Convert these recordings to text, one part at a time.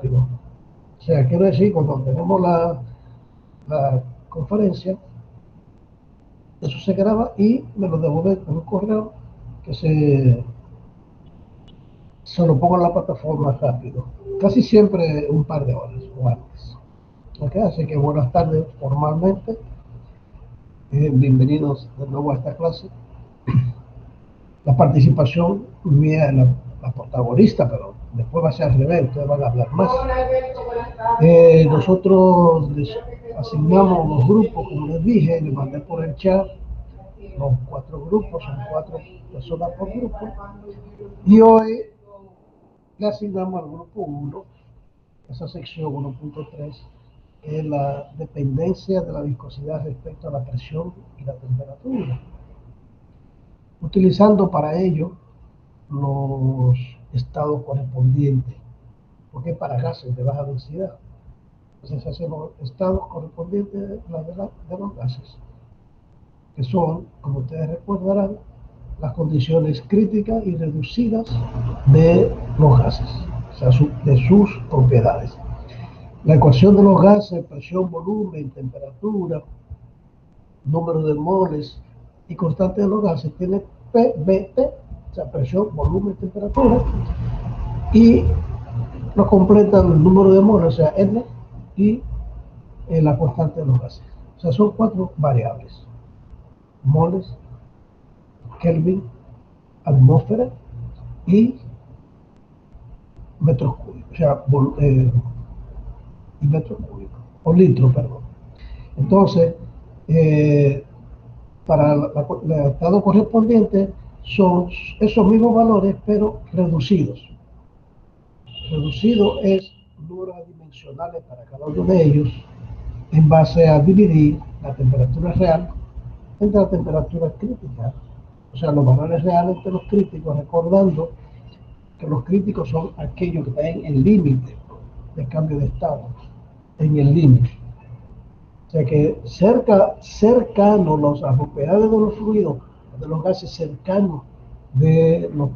O sea, quiero decir, cuando tenemos la conferencia, eso se graba y me lo devuelve con un correo que se lo pongo en la plataforma rápido. Casi siempre un par de horas o antes. ¿Okay? Así que buenas tardes formalmente. Bienvenidos de nuevo a esta clase. La participación mía es la protagonista, pero después va a ser al revés, ustedes van a hablar más. Nosotros les asignamos los grupos, como les dije, les mandé por el chat los 4 grupos, son 4 personas por grupo. Y hoy le asignamos al grupo 1, esa sección 1.3, es la dependencia de la viscosidad respecto a la presión y la temperatura, utilizando para ello los estados correspondientes, porque es para gases de baja densidad. Entonces hacemos estados correspondientes de los gases, que son, como ustedes recordarán, las condiciones críticas y reducidas de los gases, o sea, de sus propiedades. La ecuación de los gases, presión, volumen, temperatura, número de moles y constante de los gases, tiene PVT, o sea, presión, volumen, temperatura, y lo completan el número de moles, o sea, N, y la constante de los gases. O sea, son 4 variables: moles, Kelvin, atmósfera y metros cúbicos, o sea, y metros cúbicos, o litros, perdón. Entonces, para el estado correspondiente son esos mismos valores, pero reducidos. Reducido es números adimensionales para cada uno de ellos, en base a dividir la temperatura real entre la temperatura crítica, o sea, los valores reales de los críticos, recordando que los críticos son aquellos que están en el límite de cambio de estado, en el límite. O sea que cercanos a las propiedades de los fluidos, de los gases cercanos de los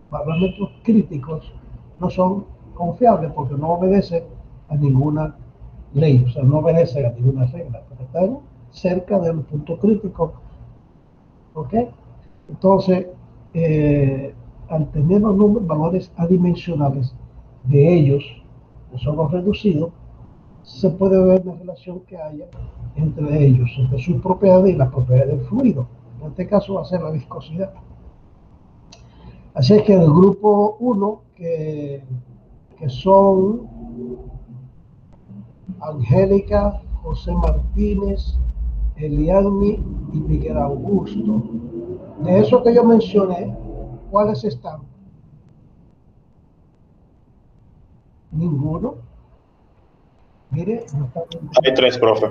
parámetros críticos, no son confiables porque no obedecen a ninguna ley, o sea, no obedecen a ninguna regla, porque están cerca del punto crítico. ¿Ok? Entonces, al tener los valores adimensionales de ellos, que son los reducidos, se puede ver la relación que haya entre ellos, entre sus propiedades y las propiedades del fluido. En este caso va a ser la viscosidad. Así es que el grupo 1, que son Angélica, José Martínez, Eliani y Miguel Augusto. De eso que yo mencioné, ¿cuáles están? Ninguno. Mire, no está bien. Hay 3, profe.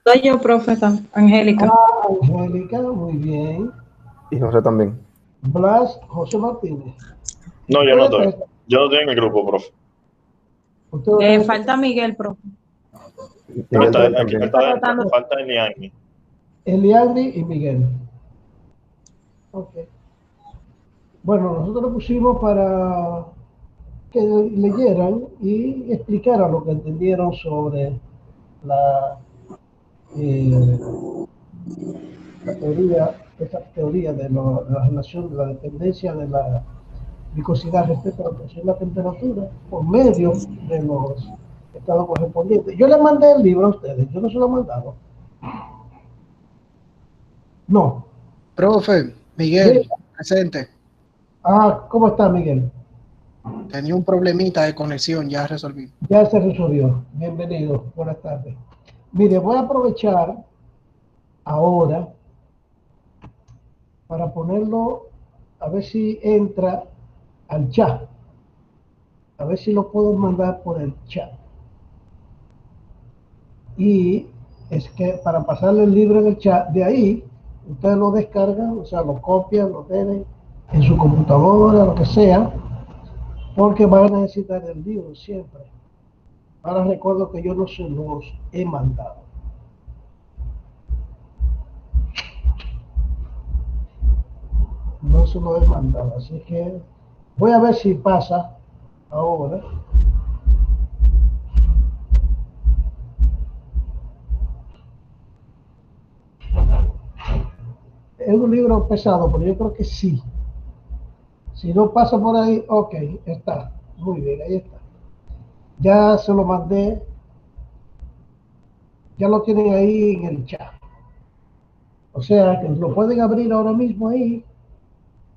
Soy yo, profe, Angélica. Ah, Angélica, muy bien. Y José también. Blas, José Martínez. No, yo no estoy. Yo no estoy en el grupo, profe. Falta Miguel, profe. Falta Eliani. Eliani y Miguel. Ok. Bueno, nosotros lo pusimos para que leyeran y explicaran lo que entendieron sobre la teoría, esta teoría de la relación de la dependencia de la viscosidad respecto a la presión y la temperatura por medio de los estados correspondientes. Yo les mandé el libro a ustedes, yo no se lo he mandado. No. Profe, Miguel, presente. Ah, ¿cómo está, Miguel? Tenía un problemita de conexión, ya resolví. Ya se resolvió. Bienvenido, buenas tardes. Mire, voy a aprovechar ahora para ponerlo, a ver si entra al chat. A ver si lo puedo mandar por el chat. Y es que para pasarle el libro en el chat, de ahí ustedes lo descargan, o sea, lo copian, lo tienen en su computadora, lo que sea, porque van a necesitar el libro siempre. Ahora recuerdo que yo no se los he mandado. No se lo he mandado, así que voy a ver si pasa ahora. es un libro pesado, pero yo creo que sí. Si no pasa por ahí, ok, está. Muy bien, ahí está. Ya se lo mandé. Ya lo tienen ahí en el chat. O sea, que lo pueden abrir ahora mismo ahí,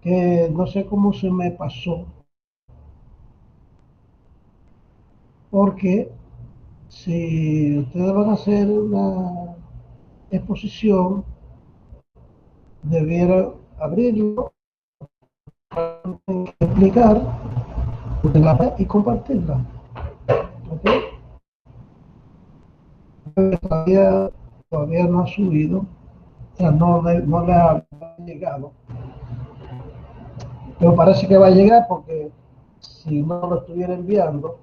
que no sé cómo se me pasó. Porque si ustedes van a hacer una exposición, debieran abrirlo, explicar, y compartirla. ¿Ok? Todavía no ha subido, o sea, no le ha llegado. Pero parece que va a llegar porque si no lo estuviera enviando,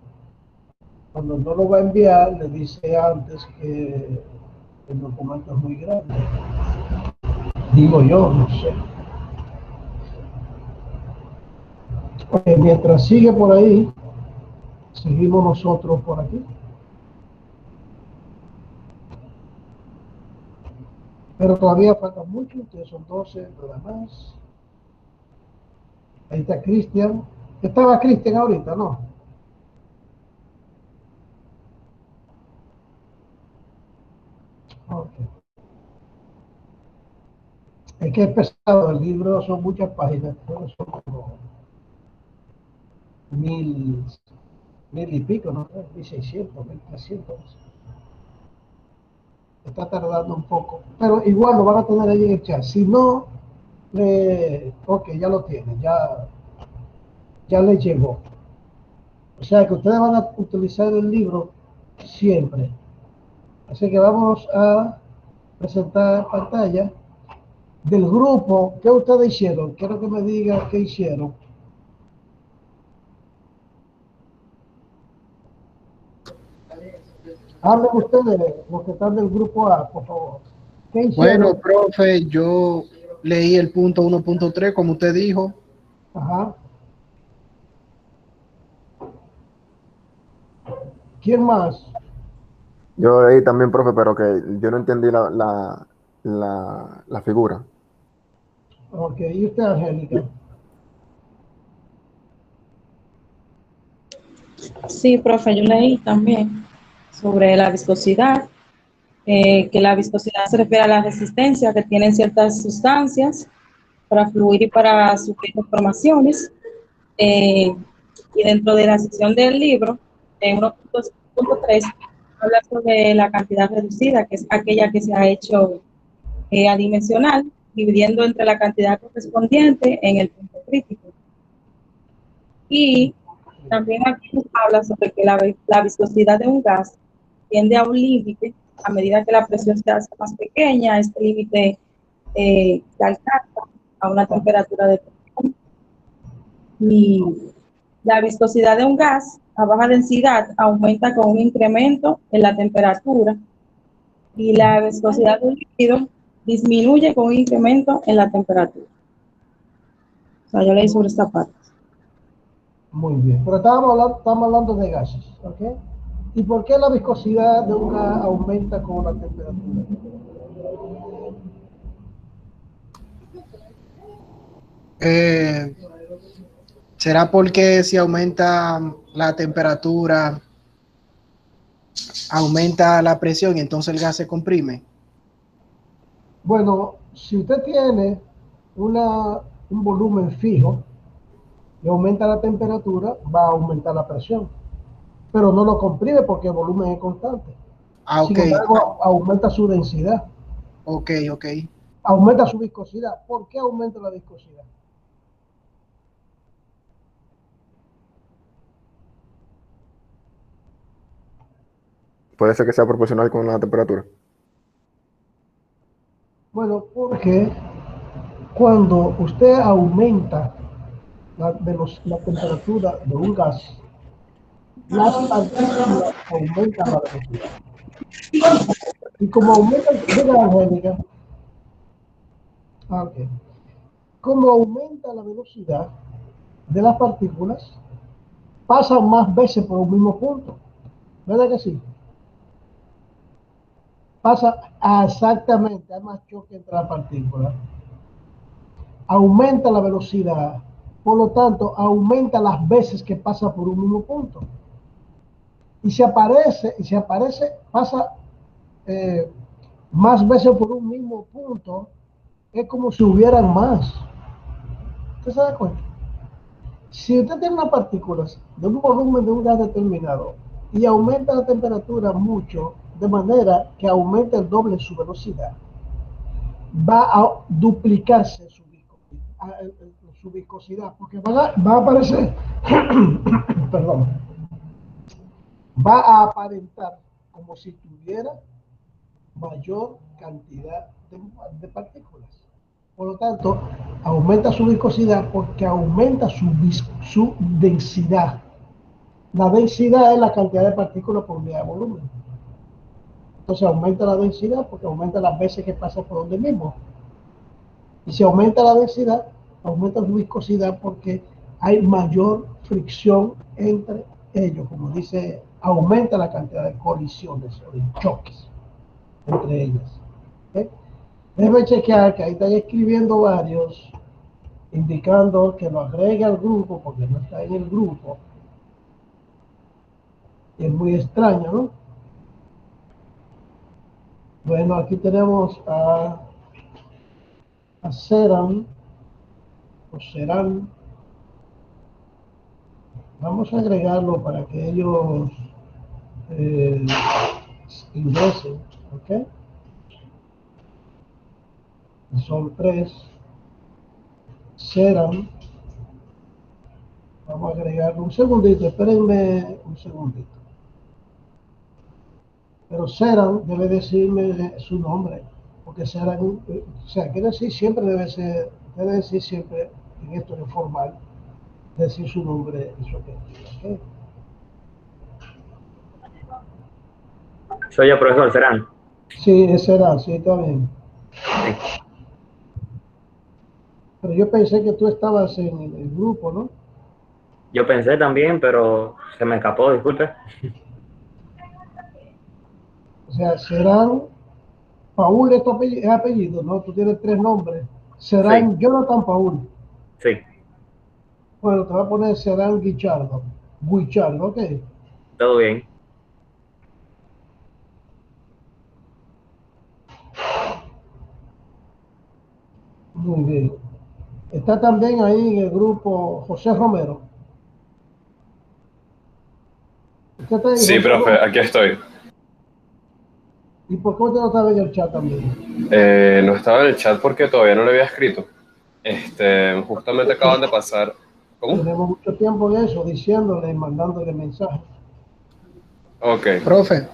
cuando no lo va a enviar, le dice antes que el documento es muy grande. Digo yo, no sé. Mientras sigue por ahí, seguimos nosotros por aquí. Pero todavía falta mucho, ustedes son 12 nada más. Ahí está Cristian. Estaba Cristian ahorita, ¿no? Okay. Es que es pesado, el libro son muchas páginas, son como mil, mil y pico, ¿no? 1600, 1300. Está tardando un poco, pero igual lo van a tener ahí en el chat. Si no, ok, ya lo tienen, ya les llegó. O sea que ustedes van a utilizar el libro siempre. Así que vamos a presentar pantalla del grupo. ¿Qué ustedes hicieron? Quiero que me digan qué hicieron. Hablen ustedes, los que están del grupo A, por favor. ¿Qué hicieron? Bueno, profe, yo leí el punto 1.3, como usted dijo. Ajá. ¿Quién más? Yo leí también, profe, pero que yo no entendí la figura. Ok, ¿y usted, Angélica? Sí, profe, yo leí también sobre la viscosidad, que la viscosidad se refiere a la resistencia que tienen ciertas sustancias para fluir y para sufrir deformaciones. Eh, y dentro de la sección del libro, en 1.3, habla sobre la cantidad reducida, que es aquella que se ha hecho adimensional, dividiendo entre la cantidad correspondiente en el punto crítico. Y también aquí nos habla sobre que la viscosidad de un gas tiende a un límite a medida que la presión se hace más pequeña. Este límite se alcanza a una temperatura de presión. Y la viscosidad de un gas a baja densidad aumenta con un incremento en la temperatura y la viscosidad de un líquido disminuye con un incremento en la temperatura. O sea, yo leí sobre esta parte. Muy bien. Pero estamos hablando de gases, ¿ok? ¿Y por qué la viscosidad de un gas aumenta con la temperatura? ¿Será porque si aumenta la temperatura, aumenta la presión y entonces el gas se comprime? Bueno, si usted tiene un volumen fijo y aumenta la temperatura, va a aumentar la presión, pero no lo comprime porque el volumen es constante. Ah, Sin ok, embargo, aumenta su densidad, ok, ok. aumenta su viscosidad. ¿Por qué aumenta la viscosidad? Puede ser que sea proporcional con la temperatura. Bueno, porque cuando usted aumenta la temperatura de un gas, las partículas aumentan la velocidad. Y como aumenta, diga Angélica, okay, como aumenta la velocidad de las partículas, pasan más veces por un mismo punto. ¿Verdad que sí? Pasa exactamente, hay más choque entre las partículas. aumenta la velocidad, por lo tanto, aumenta las veces que pasa por un mismo punto. Y si aparece, pasa más veces por un mismo punto, es como si hubieran más. ¿Usted se da cuenta? Si usted tiene una partícula de un volumen de un gas determinado y aumenta la temperatura mucho, de manera que aumenta el doble su velocidad, va a duplicarse su viscosidad, porque va a aparecer, perdón, va a aparentar como si tuviera mayor cantidad de partículas. Por lo tanto, aumenta su viscosidad porque aumenta su densidad. La densidad es la cantidad de partículas por unidad de volumen. Entonces aumenta la densidad porque aumenta las veces que pasa por donde mismo. Y si aumenta la densidad, aumenta su viscosidad porque hay mayor fricción entre ellos. Como dice, aumenta la cantidad de colisiones o de choques entre ellas. ¿Okay? Debe chequear que ahí están escribiendo varios, indicando que lo agregue al grupo porque no está en el grupo. Y es muy extraño, ¿no? Bueno, aquí tenemos a Seran, o Serán. Vamos a agregarlo para que ellos ingresen, ¿ok? Son 3. Seran. Vamos a agregarlo un segundito, espérenme un segundito. Pero Seran debe decirme su nombre, porque Seran, o sea, quiere decir siempre debe decir siempre en esto de formal, decir su nombre y su apellido, ¿ok? Soy yo, profesor, ¿serán? Sí, Seran, sí, está bien. Sí. Pero yo pensé que tú estabas en el grupo, ¿no? Yo pensé también, pero se me escapó, disculpe. O sea, Serán, Paul es tu apellido, es apellido, ¿no? Tú tienes 3 nombres. Serán Sí, Jonathan Paul. sí, Bueno, te voy a poner Serán Guichardo. Guichardo, ok. todo bien. Muy bien. Está también ahí en el grupo José Romero. ¿Usted está ahí, Sí, José profe, Romero? aquí estoy. ¿Y por qué usted no estaba en el chat también? No estaba en el chat porque todavía no le había escrito. Justamente acaban de pasar. ¿Cómo? Tenemos mucho tiempo en eso, diciéndole y mandándole mensajes. Ok. Profe,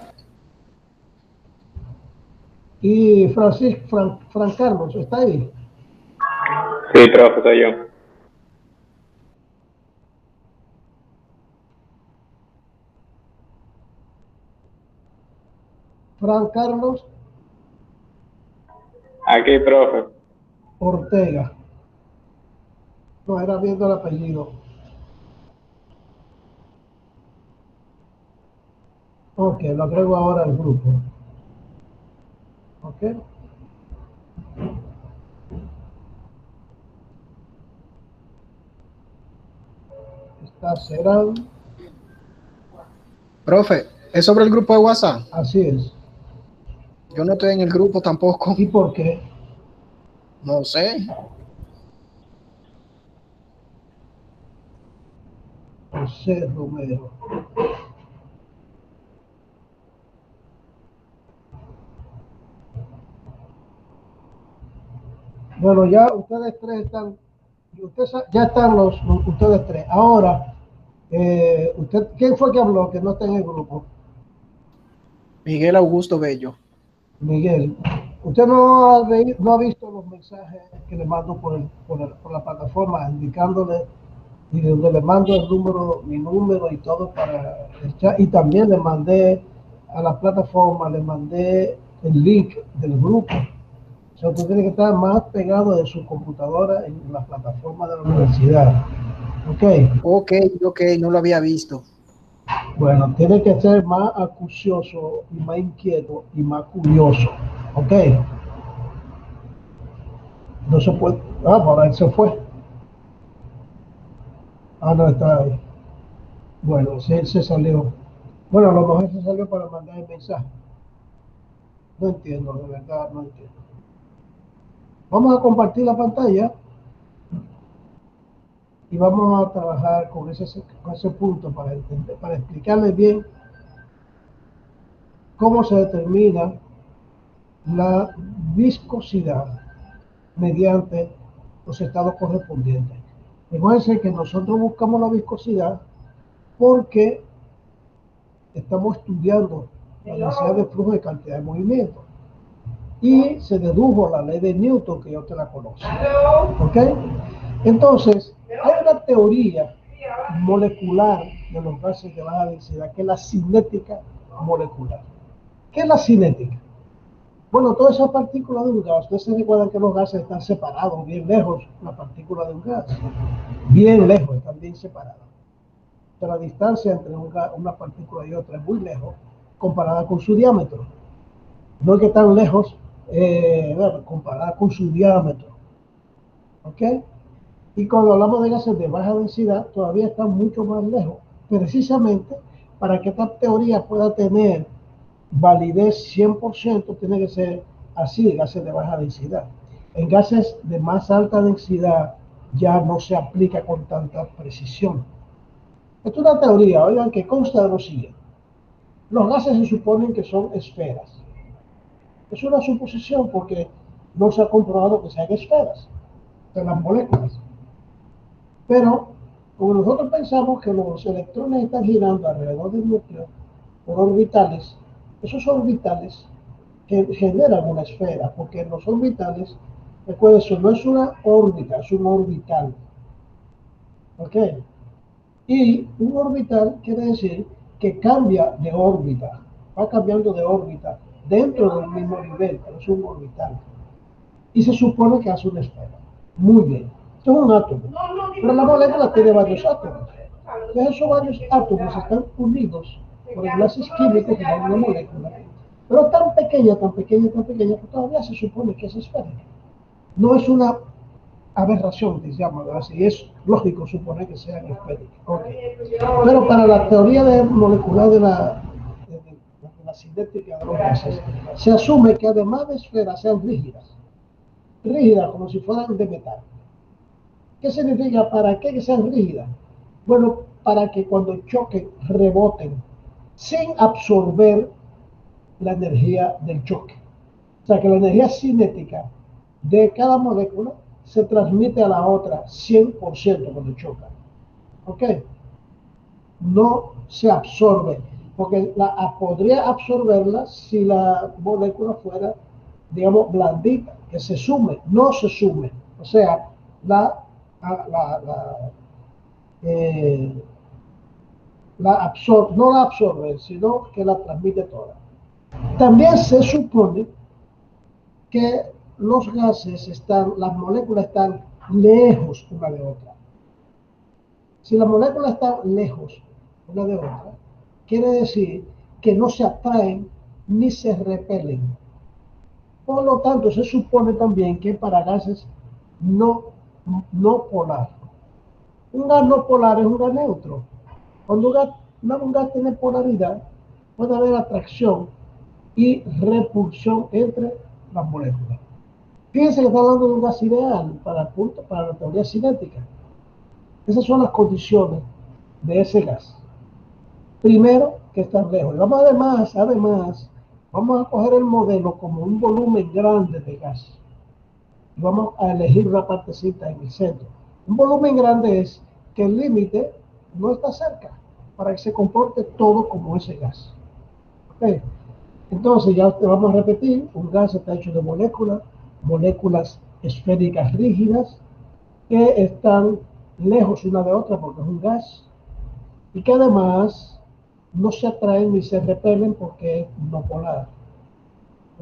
Y Fran Carlos, ¿está ahí? Sí, profe, soy yo. Fran Carlos Aquí, profe. Ortega. No, era viendo el apellido. Ok, lo agrego ahora al grupo. Ok. Está Serán. profe, es sobre el grupo de WhatsApp. Así es. Yo no estoy en el grupo tampoco. ¿Y por qué? No sé. José Romero. Bueno, ya ustedes 3 están, ya están ustedes 3. Ahora, ¿quién fue que habló que no está en el grupo? Miguel Augusto Bello. Miguel. ¿Usted no ha visto los mensajes que le mando por la plataforma indicándole y donde le mando el número, mi número y todo para el chat? Y también le mandé a la plataforma, le mandé el link del grupo. O sea, usted tiene que estar más pegado de su computadora en la plataforma de la universidad. Ok, no lo había visto. Bueno, tiene que ser más acucioso y más inquieto y más curioso. Ok. No se puede. Ah, por ahí se fue. Ah, no está ahí. Bueno, se salió. Bueno, a lo mejor se salió para mandar el mensaje. No entiendo, de verdad, no entiendo. Vamos a compartir la pantalla y vamos a trabajar con ese punto para entender, para explicarles bien cómo se determina la viscosidad mediante los estados correspondientes. Recuerden que nosotros buscamos la viscosidad porque estamos estudiando la densidad de flujo de cantidad de movimiento y se dedujo la ley de Newton, que ya usted la conoce. ¿Ok? Entonces, hay una teoría molecular de los gases de baja densidad, que es la cinética molecular. ¿Qué es la cinética? Bueno, todas esas partículas de un gas, ustedes se recuerdan que los gases están separados, bien lejos, la partícula de un gas, bien lejos, están bien separadas. La distancia entre una partícula y otra es muy lejos comparada con su diámetro. No es que tan lejos comparada con su diámetro. ¿Ok? Y cuando hablamos de gases de baja densidad, todavía están mucho más lejos. Precisamente para que esta teoría pueda tener validez 100%, tiene que ser así, gases de baja densidad. En gases de más alta densidad ya no se aplica con tanta precisión. Esto es una teoría, oigan, que consta de lo siguiente. Los gases se suponen que son esferas. Es una suposición porque no se ha comprobado que sean esferas de las moléculas. Pero, como nosotros pensamos que los electrones están girando alrededor del núcleo por orbitales, esos orbitales generan una esfera, porque los orbitales, recuerden, eso no es una órbita, es un orbital. ¿Ok? Y un orbital quiere decir que cambia de órbita, va cambiando de órbita dentro del mismo nivel, pero es un orbital. Y se supone que hace una esfera. Muy bien. Esto es un átomo. Pero la molécula tiene varios átomos. Entonces esos varios átomos están unidos por enlaces químicos que dan una molécula. Pero tan pequeña, tan pequeña, tan pequeña, que todavía se supone que es esférica. No es una aberración, que se llama, así es lógico suponer que sean esféricas. Okay. Pero para la teoría molecular de la cinética de los gases, se asume que además de esferas sean rígidas, como si fueran de metal. ¿Qué significa? ¿Para qué que sean rígidas? Bueno, para que cuando choquen, reboten, sin absorber la energía del choque. O sea, que la energía cinética de cada molécula se transmite a la otra 100% cuando chocan. ¿Ok? No se absorbe, porque podría absorberla si la molécula fuera, digamos, blandita, que se sume, no se sume. O sea, no la absorbe, sino que la transmite toda. También se supone que los gases las moléculas están lejos una de otra. Si las moléculas están lejos una de otra, quiere decir que no se atraen ni se repelen. Por lo tanto, se supone también que para gases no polar. Un gas no polar es un gas neutro. Cuando un gas tiene polaridad, puede haber atracción y repulsión entre las moléculas. Fíjense que está hablando de un gas ideal para la teoría cinética. Esas son las condiciones de ese gas. Primero, que está lejos. Y vamos además, vamos a coger el modelo como un volumen grande de gas. Y vamos a elegir una partecita en el centro. Un volumen grande es que el límite no está cerca, para que se comporte todo como ese gas. ¿Okay? Entonces, ya vamos a repetir, un gas está hecho de moléculas esféricas rígidas, que están lejos una de otra porque es un gas, y que además no se atraen ni se repelen porque es no polar.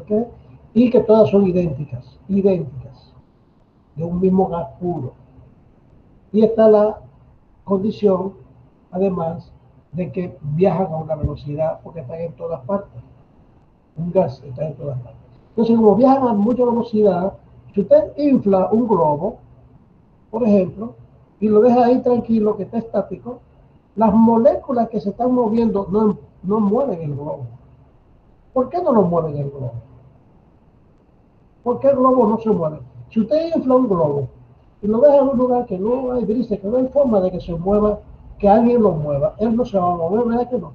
¿Okay? Y que todas son idénticas, de un mismo gas puro. Y está la condición, además, de que viajan a una velocidad porque están en todas partes. Un gas está en todas partes. Entonces, como viajan a mucha velocidad, Si usted infla un globo, por ejemplo, y lo deja ahí tranquilo, que está estático, las moléculas que se están moviendo no mueven el globo. ¿Por qué no lo mueven el globo? ¿Por qué el globo no se mueve? Si usted infla un globo y lo deja en un lugar que no hay brise, que no hay forma de que se mueva, que alguien lo mueva, él no se va a mover, ¿verdad que no?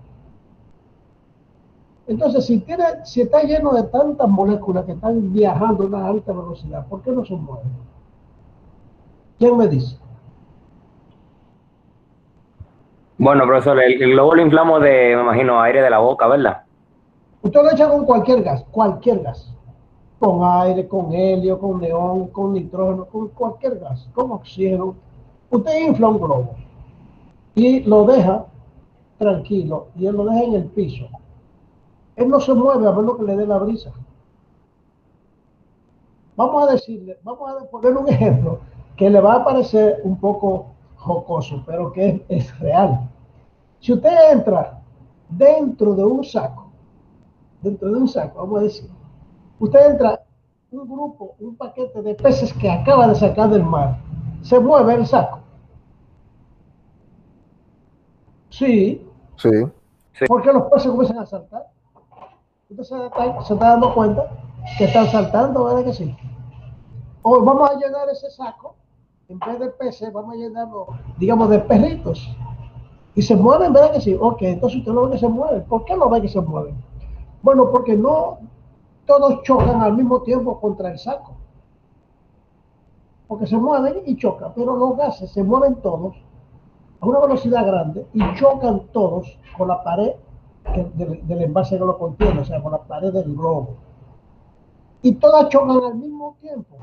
Entonces, si está lleno de tantas moléculas que están viajando a una alta velocidad, ¿por qué no se mueven? ¿Quién me dice? Bueno, profesor, el globo lo inflamos de, me imagino, aire de la boca, ¿verdad? Usted lo echa con cualquier gas, con aire, con helio, con neón, con nitrógeno, con cualquier gas, con oxígeno. Usted infla un globo y lo deja tranquilo y él lo deja en el piso. Él no se mueve a menos que le dé la brisa. Vamos a poner un ejemplo que le va a parecer un poco jocoso, pero que es real. Si usted entra dentro de un saco, vamos a decir, usted entra un paquete de peces que acaba de sacar del mar, ¿se mueve el saco? Sí. Sí. ¿Por qué los peces comienzan a saltar? Usted se está dando cuenta que están saltando, ¿verdad que sí? O vamos a llenar ese saco, en vez de peces, vamos a llenarlo, digamos, de perritos. Y se mueven, ¿verdad que sí? Ok, entonces usted lo ve que se mueven. ¿Por qué lo ve que se mueven? Bueno, porque no todos chocan al mismo tiempo contra el saco. Porque se mueven y chocan, pero los gases se mueven todos a una velocidad grande y chocan todos con la pared del envase que lo contiene, o sea, con la pared del globo. Y todas chocan al mismo tiempo.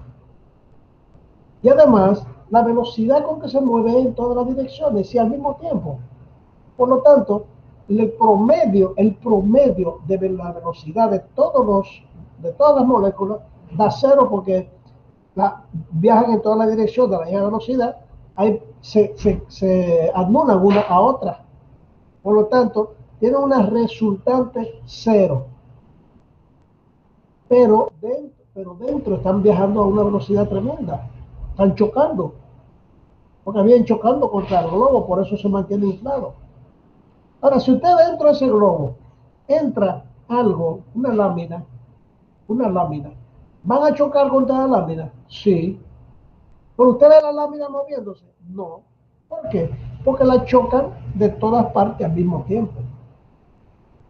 Y además, la velocidad con que se mueve en todas las direcciones y al mismo tiempo. Por lo tanto, el promedio de la velocidad de todas las moléculas da cero porque viajan en toda la dirección de la misma velocidad, se anulan una a otra. Por lo tanto, tienen una resultante cero. Pero dentro están viajando a una velocidad tremenda. Están chocando. Porque vienen chocando contra el globo, por eso se mantiene inflado. Ahora, si usted dentro de ese globo entra algo, una lámina, ¿van a chocar contra la lámina? Sí. ¿Pero usted ve la lámina moviéndose? No. ¿Por qué? Porque la chocan de todas partes al mismo tiempo.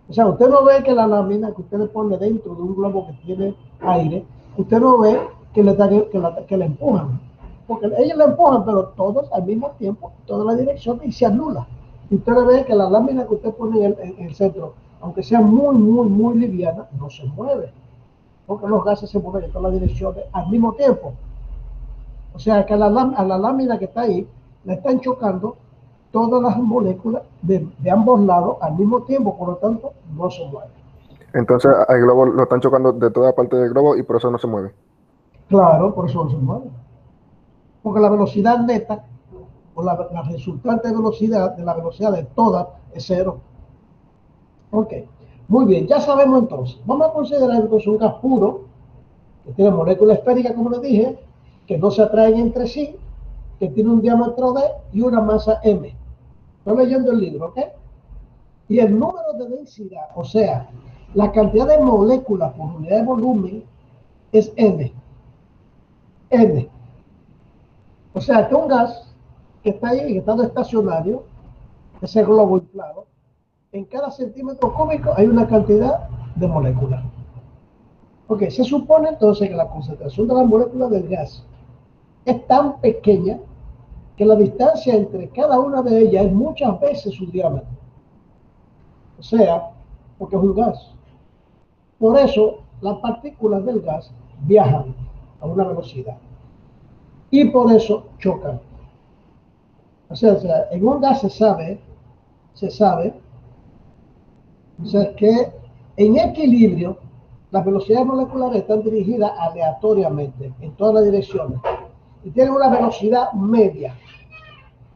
O sea, usted no ve que la lámina que usted le pone dentro de un globo que tiene aire, usted no ve que le empujan. Porque ellos le empujan, pero todos al mismo tiempo, toda la dirección, y se anula. Y usted ve que la lámina que usted pone en el centro, aunque sea muy liviana, no se mueve. Porque los gases se mueven en todas las direcciones al mismo tiempo. O sea que a la lámina que está ahí, le están chocando todas las moléculas de ambos lados al mismo tiempo, por lo tanto, no se mueve. Entonces al globo lo están chocando de toda parte del globo y por eso no se mueve. Claro, por eso no se mueve. Porque la velocidad neta, o la resultante velocidad de la velocidad de todas, es cero. Ok, muy bien, ya sabemos entonces. Vamos a considerar entonces un gas puro, que tiene molécula esférica, como les dije, que no se atraen entre sí, que tiene un diámetro D y una masa M. Estoy leyendo el libro, ¿ok? Y el número de densidad, o sea, la cantidad de moléculas por unidad de volumen es N. N. O sea, que un gas que está ahí en estado estacionario, ese globo inflado, en cada centímetro cúbico hay una cantidad de moléculas. Ok, se supone entonces que la concentración de las moléculas del gas es tan pequeña que la distancia entre cada una de ellas es muchas veces su diámetro. O sea, porque es un gas. Por eso, las partículas del gas viajan a una velocidad. Y por eso chocan. O sea, en un gas se sabe, o sea, que en equilibrio, las velocidades moleculares están dirigidas aleatoriamente en todas las direcciones y tienen una velocidad media.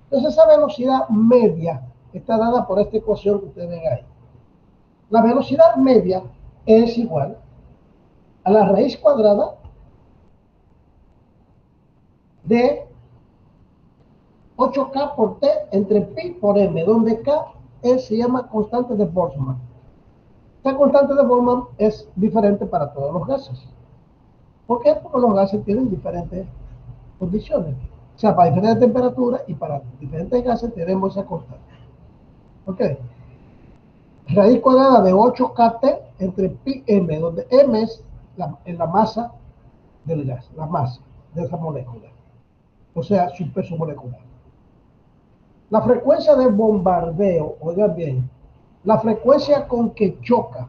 Entonces, esa velocidad media está dada por esta ecuación que ustedes ven ahí. La velocidad media es igual a la raíz cuadrada de 8K por T entre pi por m, donde K se llama constante de Boltzmann. Esta constante de Boltzmann es diferente para todos los gases. ¿Por qué? Porque los gases tienen diferentes condiciones. O sea, para diferentes temperaturas y para diferentes gases tenemos esa constante. ¿Ok? Raíz cuadrada de 8KT entre pi m, donde m es la masa del gas, la masa de esa molécula. O sea, su peso molecular. La frecuencia de bombardeo, oigan bien, la frecuencia con que choca,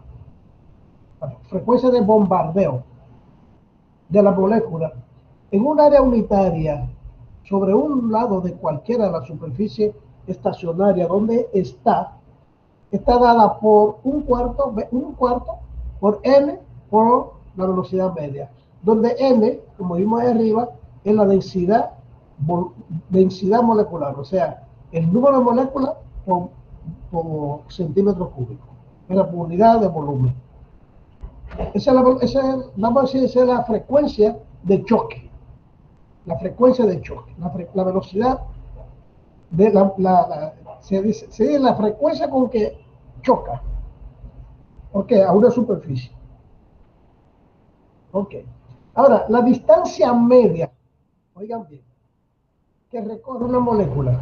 la frecuencia de bombardeo de la molécula en un área unitaria sobre un lado de cualquiera de la superficie estacionaria donde está dada por un cuarto por n por la velocidad media, donde n, como vimos ahí arriba, es la densidad molecular, o sea, el número de moléculas por centímetro cúbico, era por unidad de volumen. Vamos a decir, esa es la frecuencia de choque. La frecuencia de choque, la velocidad de se dice la frecuencia con que choca, ¿ok? A una superficie. Ok. Ahora, la distancia media, oigan bien, que recorre una molécula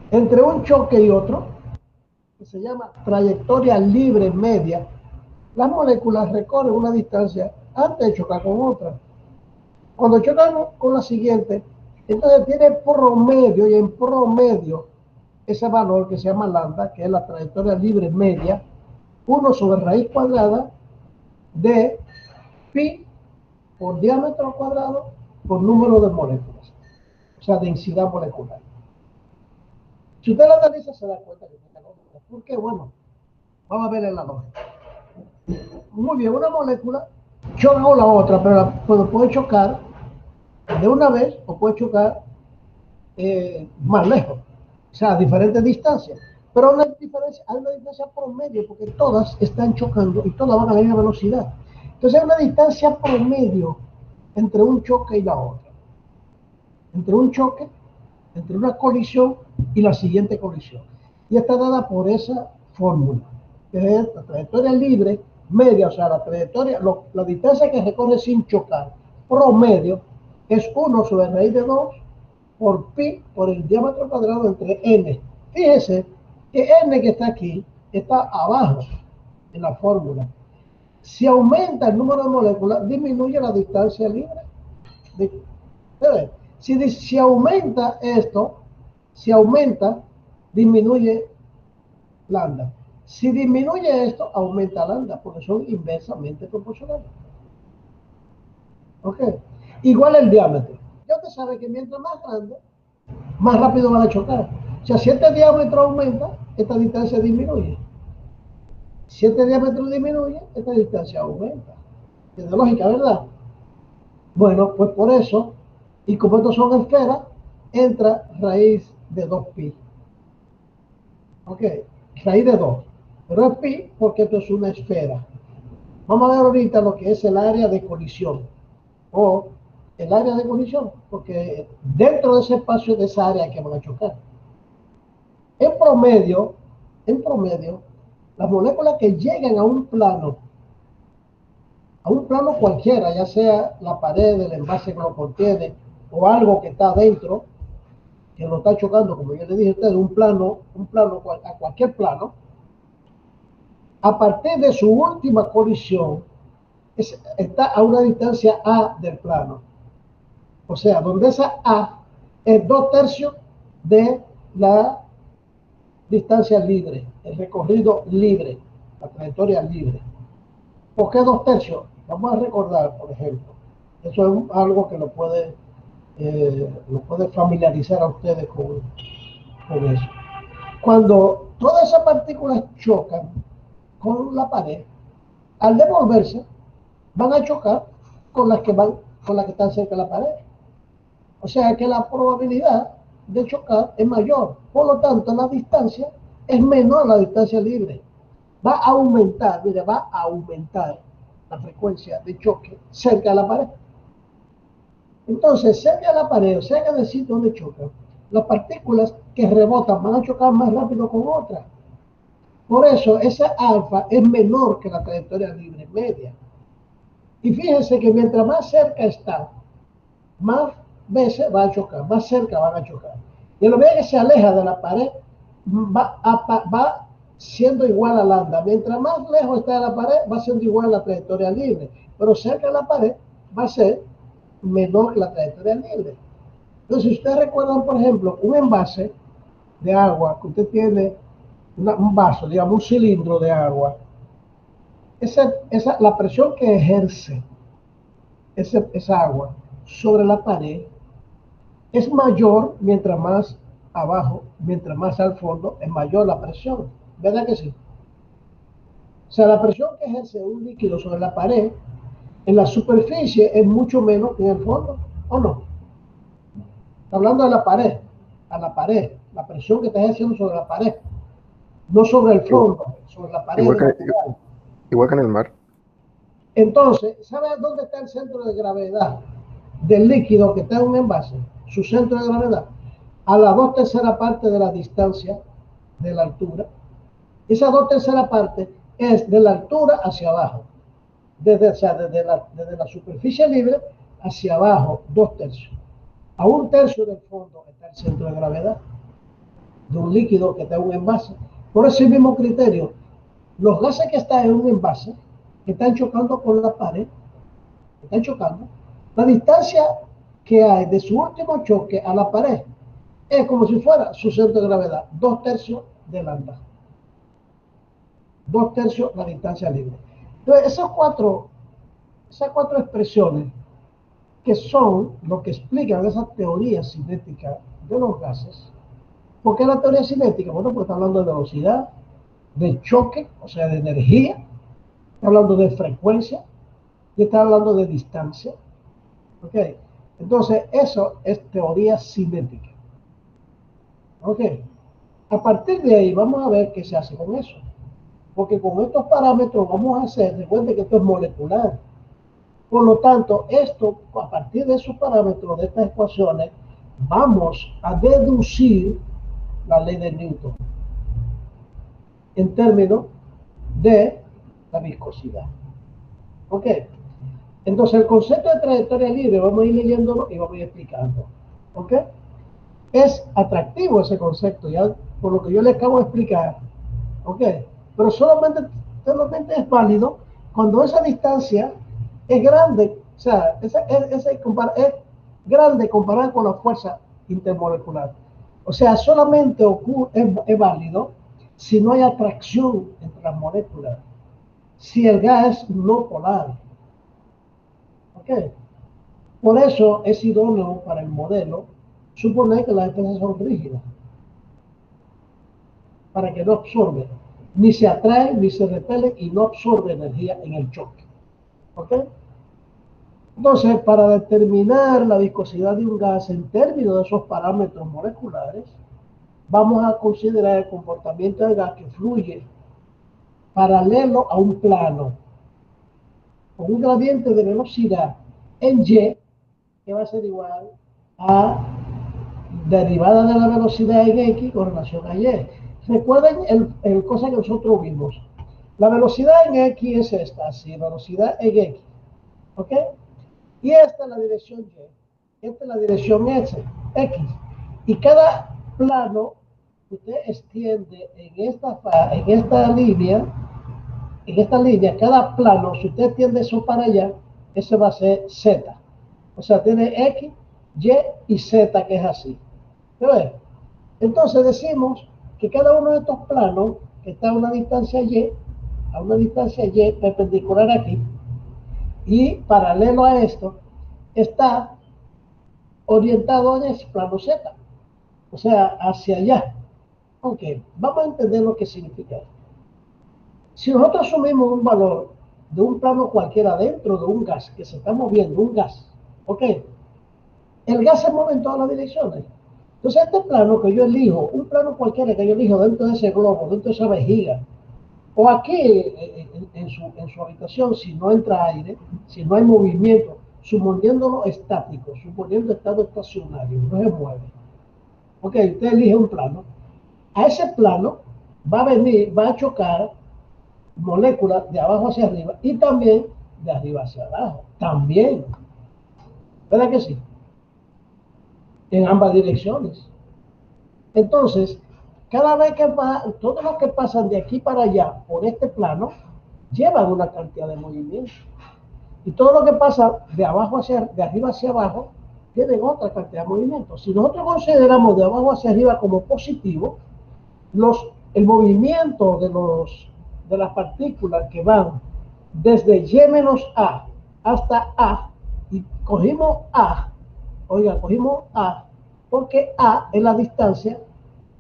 entre un choque y otro, que se llama trayectoria libre media. Las moléculas recorren una distancia antes de chocar con otra. Cuando chocan con la siguiente, entonces tiene promedio, y en promedio, ese valor que se llama lambda, que es la trayectoria libre media, 1 sobre raíz cuadrada de pi por diámetro cuadrado por número de moléculas, o sea, densidad molecular. Si usted la analiza, se da cuenta que tiene lógica. ¿Por qué? Bueno, vamos a ver en la lógica. Muy bien, una molécula choca con la otra, pero puede chocar de una vez o puede chocar más lejos, o sea, a diferentes distancias. Pero hay una distancia promedio, porque todas están chocando y todas van a la misma velocidad. Entonces hay una distancia promedio entre un choque y la otra. Entre un choque, entre una colisión y la siguiente colisión. Y está dada por esa fórmula, que es la trayectoria libre media, o sea, la distancia que recorre sin chocar, promedio, es 1 sobre raíz de 2 por pi por el diámetro cuadrado entre n. Fíjese que n que está aquí está abajo en la fórmula. Si aumenta el número de moléculas, disminuye la distancia libre. Si aumenta esto, disminuye lambda. Si disminuye esto, aumenta lambda, porque son inversamente proporcionales. ¿Ok? Igual el diámetro. Ya usted sabe que mientras más grande, más rápido van a chocar. O sea, si este diámetro aumenta, esta distancia disminuye. Si este diámetro disminuye, esta distancia aumenta. Tiene lógica, ¿verdad? Bueno, pues por eso, y como estos son esferas, entra raíz de 2pi. ¿Ok? Raíz de 2. Pero es pi porque esto es una esfera. Vamos a ver ahorita lo que es el área de colisión. O el área de colisión, porque dentro de ese espacio, de esa área que van a chocar. En promedio, las moléculas que llegan a un plano cualquiera, ya sea la pared del envase que lo contiene o algo que está adentro, que lo está chocando, como yo le dije a ustedes, a cualquier plano, a partir de su última colisión, está a una distancia A del plano. O sea, donde esa A es 2/3 de la distancia libre, el recorrido libre, la trayectoria libre. ¿Por qué 2/3? Vamos a recordar, por ejemplo, eso es algo que lo puede familiarizar a ustedes con eso. Cuando todas esas partículas chocan con la pared, al devolverse, van a chocar con las que están cerca de la pared. O sea que la probabilidad de chocar es mayor. Por lo tanto, la distancia es menor a la distancia libre. Va a aumentar la frecuencia de choque cerca de la pared. Entonces, cerca de la pared, o cerca del sitio donde chocan, las partículas que rebotan van a chocar más rápido con otras. Por eso, esa alfa es menor que la trayectoria libre media. Y fíjense que mientras más cerca está, más veces va a chocar, más cerca van a chocar. Y a lo medida que se aleja de la pared, va siendo igual a lambda. Mientras más lejos está de la pared, va siendo igual a la trayectoria libre. Pero cerca de la pared va a ser menor que la trayectoria libre. Entonces, si ustedes recuerdan, por ejemplo, un envase de agua, que usted tiene un vaso, digamos un cilindro de agua, la presión que ejerce esa agua sobre la pared es mayor mientras más abajo, mientras más al fondo, es mayor la presión. ¿Verdad que sí? O sea, la presión que ejerce un líquido sobre la pared en la superficie es mucho menos que en el fondo, ¿o no? Está hablando de la pared, a la pared, la presión que está ejerciendo sobre la pared, no sobre el fondo, sobre la pared. Igual que en el mar. Entonces, ¿sabe dónde está el centro de gravedad del líquido que está en un envase? Su centro de gravedad, a la 2/3 parte de la distancia de la altura. Esa 2/3 parte es de la altura hacia abajo, desde la superficie libre hacia abajo, 2/3. A 1/3 del fondo está el centro de gravedad de un líquido que está en un envase. Por ese mismo criterio, los gases que están en un envase, que están chocando con la pared, están chocando, la distancia que hay de su último choque a la pared es como si fuera su centro de gravedad, 2/3 de lambda. 2/3 la distancia libre. Entonces, esas cuatro expresiones que son lo que explican esa teoría cinética de los gases. ¿Por qué la teoría cinética? Bueno, pues está hablando de velocidad, de choque, o sea, de energía, está hablando de frecuencia y está hablando de distancia. ¿Ok? Entonces, eso es teoría cinética. ¿Ok? A partir de ahí, vamos a ver qué se hace con eso. Porque con estos parámetros vamos a hacer, recuerden que esto es molecular. Por lo tanto, esto, a partir de esos parámetros, de estas ecuaciones, vamos a deducir la ley de Newton en términos de la viscosidad. ¿Ok? Entonces, el concepto de trayectoria libre, vamos a ir leyéndolo y vamos a ir explicando. ¿Ok? Es atractivo ese concepto, ya por lo que yo le acabo de explicar. ¿Ok? Pero solamente es válido cuando esa distancia es grande, o sea, es grande comparada con la fuerza intermolecular. O sea, solamente es válido si no hay atracción entre las moléculas, si el gas es no polar. ¿Ok? Por eso es idóneo para el modelo suponer que las distancias son rígidas, para que no absorbe, ni se atrae, ni se repele y no absorbe energía en el choque. ¿Ok? Entonces, para determinar la viscosidad de un gas en términos de esos parámetros moleculares, vamos a considerar el comportamiento del gas que fluye paralelo a un plano, con un gradiente de velocidad en Y, que va a ser igual a derivada de la velocidad en X con relación a Y. Recuerden el cosa que nosotros vimos. La velocidad en X es esta, así, velocidad en X. ¿Ok? Y esta es la dirección Y. Esta es la dirección X. Y cada plano que usted extiende en esta línea, cada plano, si usted extiende eso para allá, ese va a ser Z. O sea, tiene X, Y y Z, que es así. ¿Ves? Entonces decimos que cada uno de estos planos, que está a una distancia Y perpendicular aquí, y paralelo a esto, está orientado en ese plano Z, o sea, hacia allá. Ok, vamos a entender lo que significa esto. Si nosotros asumimos un valor de un plano cualquiera dentro de un gas que se está moviendo, un gas, ok, el gas se mueve en todas las direcciones. Entonces este plano que yo elijo, un plano cualquiera que yo elijo dentro de ese globo, dentro de esa vejiga, o aquí en su habitación, si no entra aire, si no hay movimiento, suponiéndolo estático, suponiendo estado estacionario, no se mueve. Ok, usted elige un plano. A ese plano va a chocar moléculas de abajo hacia arriba y también de arriba hacia abajo. También. ¿Verdad que sí? En ambas direcciones. Entonces, cada vez que todos los que pasan de aquí para allá por este plano llevan una cantidad de movimiento. Y todo lo que pasa de arriba hacia abajo tienen otra cantidad de movimiento. Si nosotros consideramos de abajo hacia arriba como positivo, el movimiento de las partículas que van desde Y menos A hasta A, y cogimos A, porque A es la distancia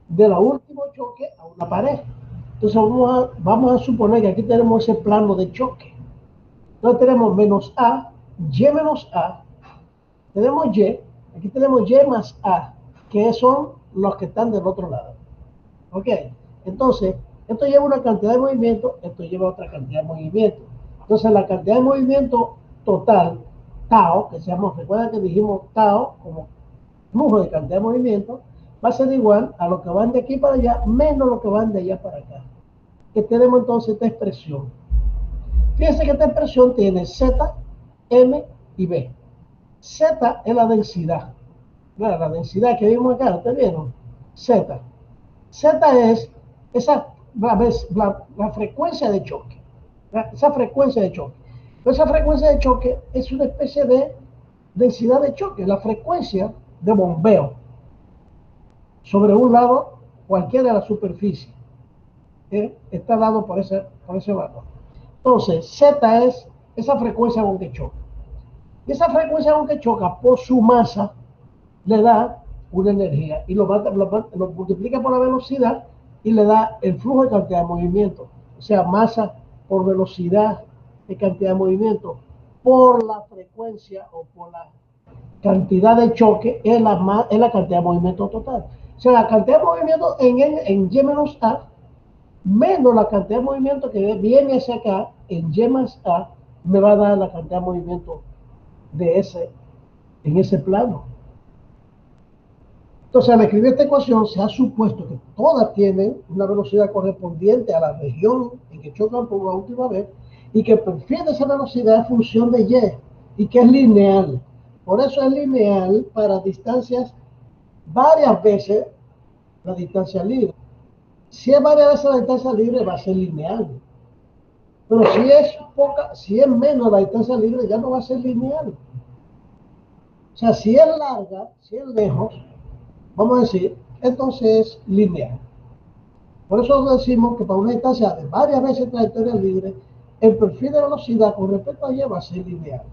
del último choque a una pared. Entonces vamos a suponer que aquí tenemos ese plano de choque. Entonces tenemos menos A, Y menos A, tenemos Y, aquí tenemos Y más A, que son los que están del otro lado. ¿Ok? Entonces, esto lleva una cantidad de movimiento, esto lleva otra cantidad de movimiento. Entonces, la cantidad de movimiento total, tau, que se llama, recuerda que dijimos tau como flujo de cantidad de movimiento, va a ser igual a lo que van de aquí para allá, menos lo que van de allá para acá. Que tenemos entonces esta expresión. Fíjense que esta expresión tiene Z, M y B. Z es la densidad. Claro, la densidad que vimos acá, ¿ustedes vieron? Z. Z es la frecuencia de choque. Esa frecuencia de choque. Pero esa frecuencia de choque es una especie de densidad de choque, la frecuencia de bombeo sobre un lado cualquiera de la superficie. Está dado por ese valor. Entonces, Z es esa frecuencia con que choca. Y esa frecuencia con que choca, por su masa, le da una energía y lo multiplica por la velocidad y le da el flujo de cantidad de movimiento. O sea, masa por velocidad de cantidad de movimiento por la frecuencia o por la cantidad de choque es la cantidad de movimiento total. O sea, la cantidad de movimiento en Y menos A menos la cantidad de movimiento que viene hacia acá en Y más A me va a dar la cantidad de movimiento en ese plano. Entonces, al escribir esta ecuación, se ha supuesto que todas tienen una velocidad correspondiente a la región en que chocan por la última vez y que perfil de esa velocidad es función de Y que es lineal. Por eso es lineal para distancias varias veces la distancia libre. Si es varias veces la distancia libre, va a ser lineal. Pero si es menos la distancia libre, ya no va a ser lineal. O sea, si es larga, si es lejos, vamos a decir, entonces es lineal. Por eso decimos que para una distancia de varias veces trayectoria libre, el perfil de velocidad con respecto a Y va a ser lineal.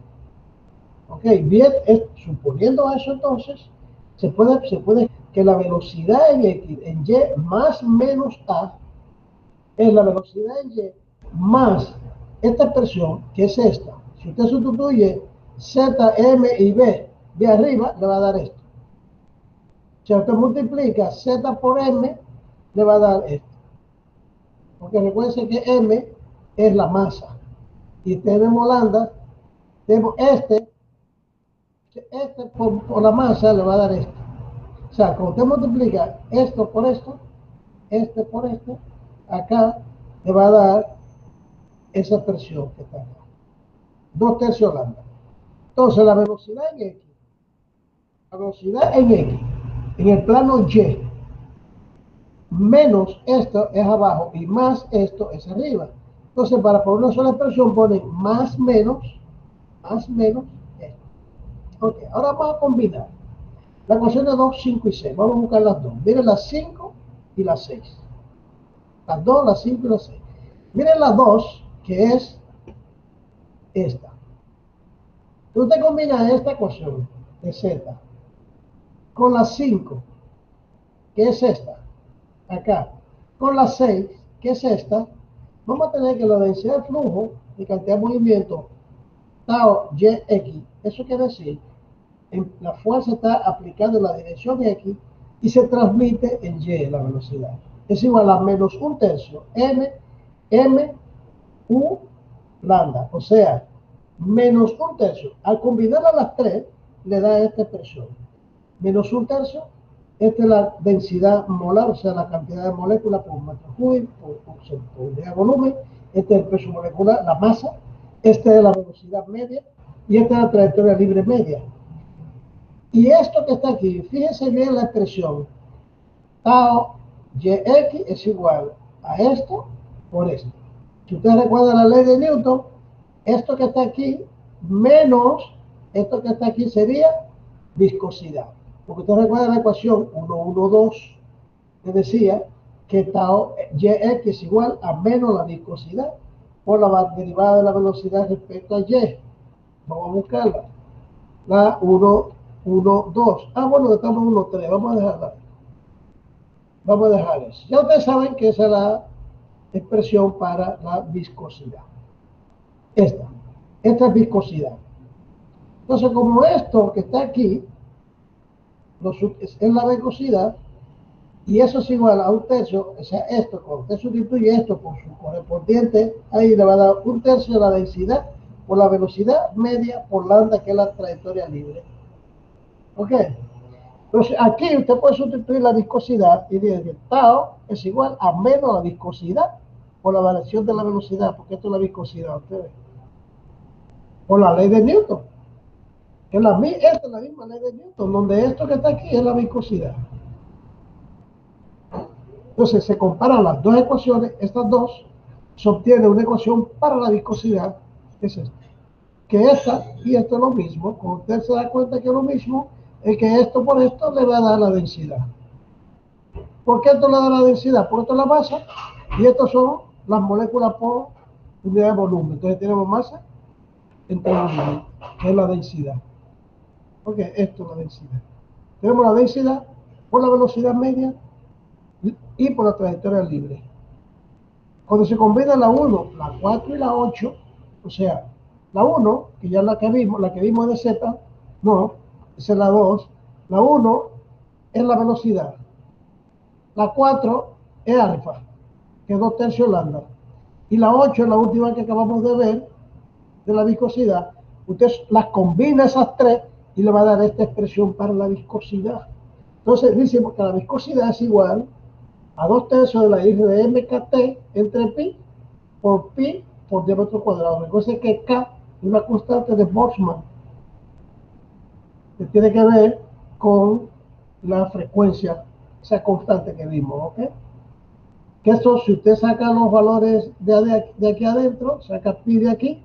Ok, bien, suponiendo eso entonces, se puede que la velocidad en Y más menos A es la velocidad en Y más esta expresión, que es esta. Si usted sustituye Z, M y B de arriba, le va a dar esto. Si usted multiplica Z por M, le va a dar esto. Porque recuerden que M es la masa. Y tenemos lambda, tenemos este por la masa le va a dar esto. O sea, cuando usted multiplica esto por esto, este por esto, acá le va a dar esa expresión que está acá. 2/3 lambda. Entonces, la velocidad en X, en el plano Y, menos esto es abajo y más esto es arriba. Entonces, para poner una sola expresión, ponen más menos esto. Ok, ahora vamos a combinar la ecuación de 2, 5 y 6. Vamos a buscar las dos. Miren las 5 y las 6. Las 2, las 5 y las 6. Miren las 2, que es esta. Usted combina esta ecuación de Z con la 5, que es esta, acá, con la 6, que es esta, vamos a tener que la densidad de flujo de cantidad de movimiento tau y x, eso quiere decir, la fuerza está aplicada en la dirección X y se transmite en Y, la velocidad. Es igual a menos 1/3 M, U, lambda. O sea, menos un tercio. Al combinar a las tres, le da esta expresión. Menos un tercio, esta es la densidad molar, o sea, la cantidad de moléculas por metro cúbico, por unidad de volumen. Este es el peso molecular, la masa. Esta es la velocidad media y esta es la trayectoria libre media. Y esto que está aquí, fíjense bien la expresión. Tau Yx es igual a esto por esto. Si ustedes recuerdan la ley de Newton, esto que está aquí menos esto que está aquí sería viscosidad. Porque ustedes recuerdan la ecuación 1,1,2 que decía que tau Yx es igual a menos la viscosidad por la derivada de la velocidad respecto a Y. Vamos a buscarla. La 1,1,2. Bueno, estamos en 1,3. Vamos a dejarla. Vamos a dejar eso. Ya ustedes saben que esa es la expresión para la viscosidad. Esta es viscosidad. Entonces, como esto que está aquí es la viscosidad, y eso es igual a un tercio, o sea, esto, cuando usted sustituye esto por su correspondiente, ahí le va a dar un tercio de la densidad por la velocidad media por lambda, que es la trayectoria libre. ¿Ok? Entonces, aquí usted puede sustituir la viscosidad y dice que tau es igual a menos la viscosidad por la variación de la velocidad, porque esto es la viscosidad, ustedes. Por la ley de Newton. Esta es la misma ley de Newton, donde esto que está aquí es la viscosidad. Entonces, se comparan las dos ecuaciones, estas dos, se obtiene una ecuación para la viscosidad, que es esta. Que esta y esto es lo mismo, cuando usted se da cuenta que es lo mismo, es que esto por esto le va a dar la densidad. ¿Por qué esto le da la densidad? Porque esto es la masa y estos son las moléculas por unidad de volumen. Entonces tenemos masa entre volumen, que es la densidad. Ok, esto es la densidad. Tenemos la densidad por la velocidad media y por la trayectoria libre. Cuando se combinan la 1, la 4 y la 8, o sea, la 1, que ya es la que vimos de Z, no, esa es la 2. La 1 es la velocidad. La 4 es alfa, que es 2 tercios lambda. Y la 8 es la última que acabamos de ver, de la viscosidad. Usted las combina esas tres y le va a dar esta expresión para la viscosidad. Entonces dice que la viscosidad es igual a 2 tercios de la I de MKT entre pi por diámetro cuadrado. Recuerden que K es una constante de Boltzmann, que tiene que ver con la frecuencia, esa constante que vimos, ¿ok? Que esto, si usted saca los valores de aquí adentro, saca pi de aquí,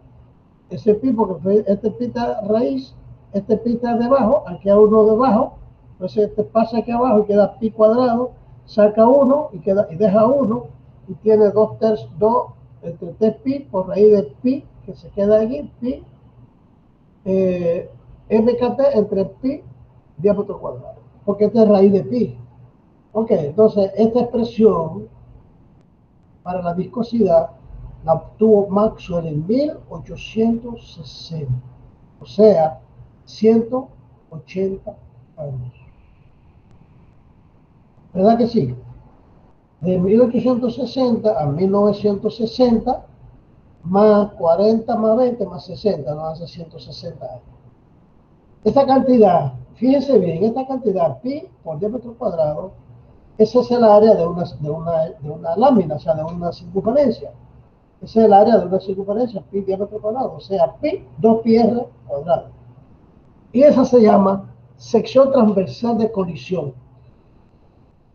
ese pi, porque este pi está raíz, este pi está debajo, aquí hay uno debajo, entonces este pasa aquí abajo y queda pi cuadrado, saca uno y deja uno, y tiene 2 tercios, entre 3 pi por raíz de pi, que se queda aquí, pi, MKT entre pi diámetro cuadrado, porque esta es raíz de pi. Ok, entonces esta expresión para la viscosidad la obtuvo Maxwell en 1860, o sea, 180 años. ¿Verdad que sí? De 1860 a 1960, más 40 más 20 más 60, nos hace 160 años. Esta cantidad, fíjense bien, esta cantidad, pi por diámetro cuadrado, ese es el área de una lámina, o sea, de una circunferencia. Ese es el área de una circunferencia, pi diámetro cuadrado, o sea, pi, 2πr cuadrado. Y esa se llama sección transversal de colisión.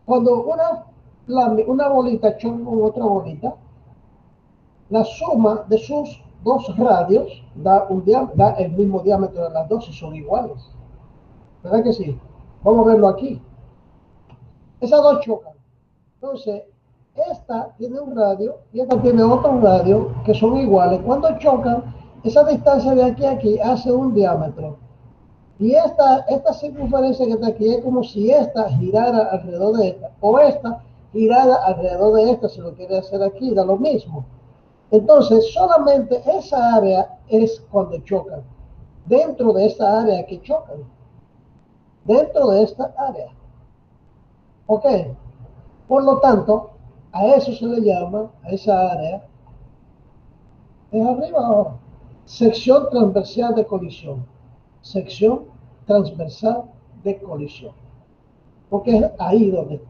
Cuando una bolita choca con otra bolita, la suma de sus dos radios da el mismo diámetro de las dos y son iguales. ¿Verdad que sí? Vamos a verlo aquí. Esas dos chocan. Entonces, esta tiene un radio y esta tiene otro radio que son iguales. Cuando chocan, esa distancia de aquí a aquí hace un diámetro. Y esta circunferencia que está aquí es como si esta girara alrededor de esta, o esta girara alrededor de esta, si lo quiere hacer aquí, da lo mismo. Entonces, solamente esa área es cuando chocan. Dentro de esta área que chocan. Dentro de esta área. ¿Ok? Por lo tanto, a eso se le llama, a esa área, es arriba ahora, Sección transversal de colisión. Sección transversal de colisión. Porque es ahí donde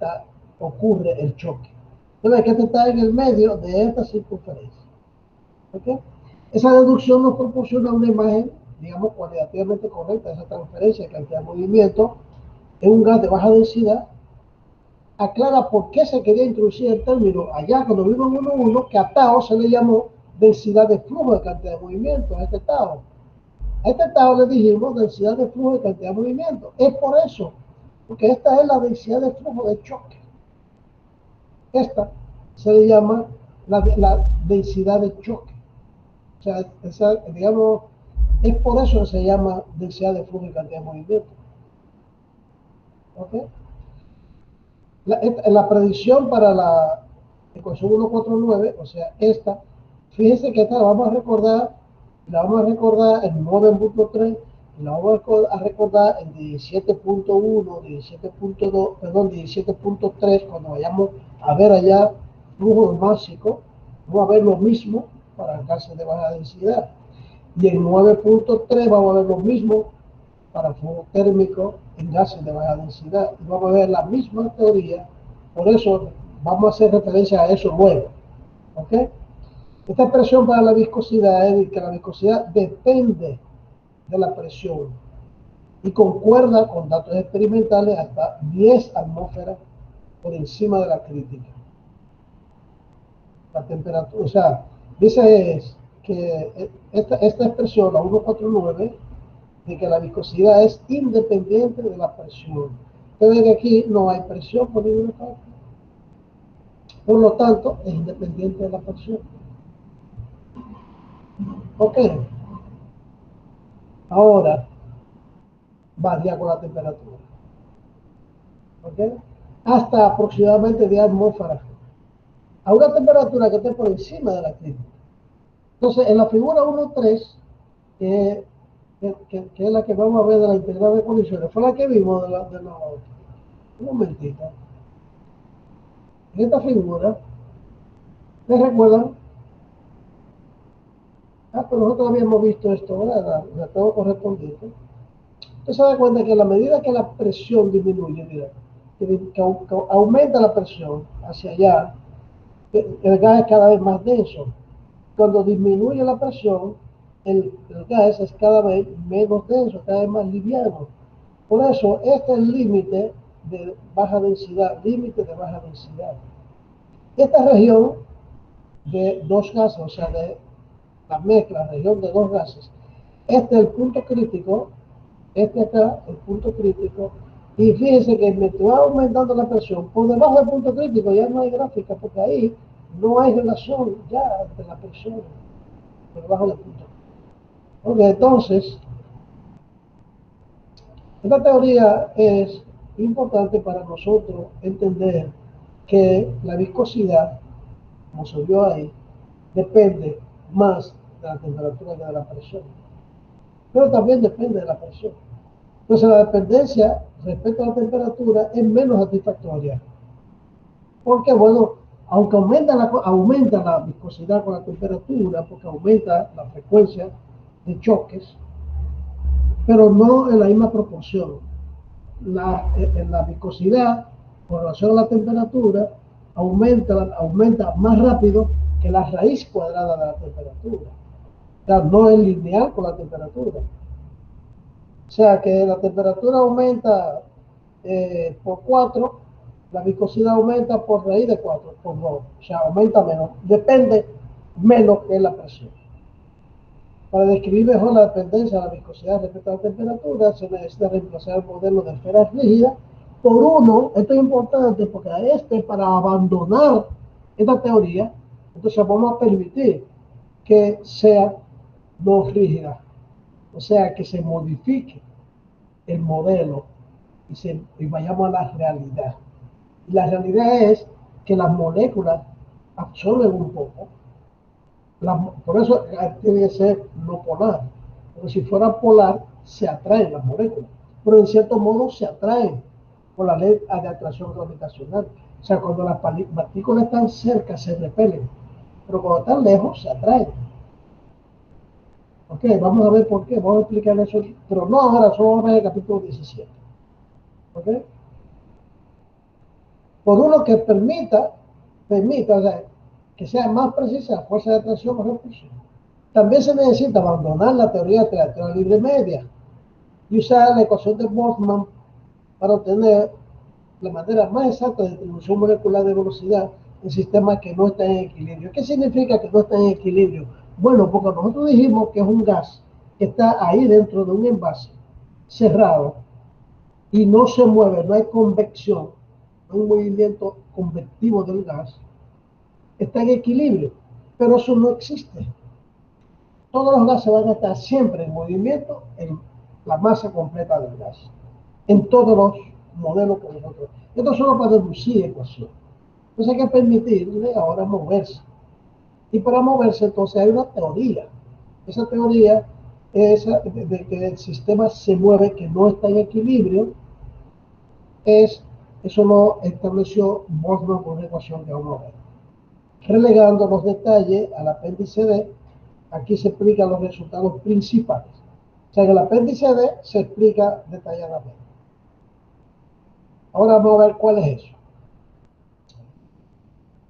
ocurre el choque. Entonces, que este está en el medio de esta circunferencia. ¿Ok? Esa deducción nos proporciona una imagen, digamos, cualitativamente correcta de esa transferencia de cantidad de movimiento en un gas de baja densidad. Aclara por qué se quería introducir el término allá cuando vimos en 1.1, que a tau se le llamó densidad de flujo de cantidad de movimiento, a este tau. A este tau le dijimos densidad de flujo de cantidad de movimiento. Es por eso, porque esta es la densidad de flujo de choque. Esta se le llama la densidad de choque. O sea, digamos, es por eso que se llama densidad de flujo y cantidad de movimiento. ¿Ok? La predicción para la ecuación 149, o sea, esta, fíjense que esta la vamos a recordar en 9.3, y la vamos a recordar en 17.1, 17.2, perdón, 17.3, cuando vayamos a ver allá flujo básico, vamos a ver lo mismo para gases de baja densidad. Y en 9.3 vamos a ver lo mismo para flujo térmico en gases de baja densidad. Y vamos a ver la misma teoría, por eso vamos a hacer referencia a eso luego. ¿Ok? Esta expresión para la viscosidad es que la viscosidad depende de la presión y concuerda con datos experimentales hasta 10 atmósferas por encima de la crítica. La temperatura, o sea, dice que esta expresión, la 149, de que la viscosidad es independiente de la presión. Ustedes ven que aquí no hay presión por ninguna parte. Por lo tanto, es independiente de la presión. Ok. Ahora, varía con la temperatura. ¿Ok? Hasta aproximadamente 10 atmósferas. A una temperatura que esté por encima de la crítica. Entonces, en la figura 1.3, que es la que vamos a ver de la integral de colisiones, fue la que vimos de la otra. Un momentito. En esta figura, ¿les recuerdan? Pero nosotros habíamos visto esto, ¿verdad? La tengo correspondiente. Usted se da cuenta que a la medida que la presión disminuye, mira, que aumenta la presión hacia allá, el gas es cada vez más denso. Cuando disminuye la presión, el gas es cada vez menos denso, cada vez más liviano. Por eso, este es el límite de baja densidad, límite de baja densidad. Esta región de dos gases, o sea, de la mezcla, región de dos gases, este es el punto crítico, este acá, el punto crítico, y fíjense que mientras va aumentando la presión, por debajo del punto crítico ya no hay gráfica, porque ahí no hay relación ya entre la presión por debajo del punto. Ok, entonces, esta teoría es importante para nosotros entender que la viscosidad, como se vio ahí, depende más de la temperatura que de la presión. Pero también depende de la presión. Entonces la dependencia respecto a la temperatura es menos satisfactoria. Porque, bueno, aunque aumenta la viscosidad con la temperatura, porque aumenta la frecuencia de choques, pero no en la misma proporción. En la viscosidad, con relación a la temperatura, aumenta más rápido que la raíz cuadrada de la temperatura. O sea, no es lineal con la temperatura. O sea, que la temperatura aumenta por 4, la viscosidad aumenta por raíz de 4, por 2. O sea, aumenta menos. Depende menos que la presión. Para describir mejor la dependencia de la viscosidad respecto a la temperatura, se necesita reemplazar el modelo de esferas rígidas por uno. Esto es importante porque para abandonar esta teoría, entonces vamos a permitir que sea no rígida. O sea, que se modifique el modelo y vayamos a la realidad. Y la realidad es que las moléculas absorben un poco. Por eso tiene que ser no polar. Pero si fuera polar, se atraen las moléculas. Pero en cierto modo se atraen por la ley de atracción gravitacional. O sea, cuando las partículas están cerca, se repelen. Pero cuando están lejos, se atraen. Ok, vamos a ver por qué, vamos a explicar eso, pero no ahora, solo vamos a ver el capítulo 17. Ok. Por uno que permita, o sea, que sea más precisa la fuerza de atracción o repulsión. También se necesita abandonar la teoría de la libre media y usar la ecuación de Boltzmann para obtener la manera más exacta de distribución molecular de velocidad en sistemas que no están en equilibrio. ¿Qué significa que no están en equilibrio? Bueno, porque nosotros dijimos que es un gas que está ahí dentro de un envase cerrado y no se mueve, no hay convección, no hay un movimiento convectivo del gas, está en equilibrio, pero eso no existe. Todos los gases van a estar siempre en movimiento en la masa completa del gas, en todos los modelos que nosotros. Esto solo para deducir ecuación. Entonces hay que permitirle ahora moverse. Y para moverse entonces hay una teoría. Esa teoría es de que el sistema se mueve, que no está en equilibrio. Eso lo estableció Boltzmann con una ecuación que vamos a ver. Relegando los detalles al apéndice D, aquí se explican los resultados principales. O sea, en el apéndice D se explica detalladamente. Ahora vamos a ver cuál es eso.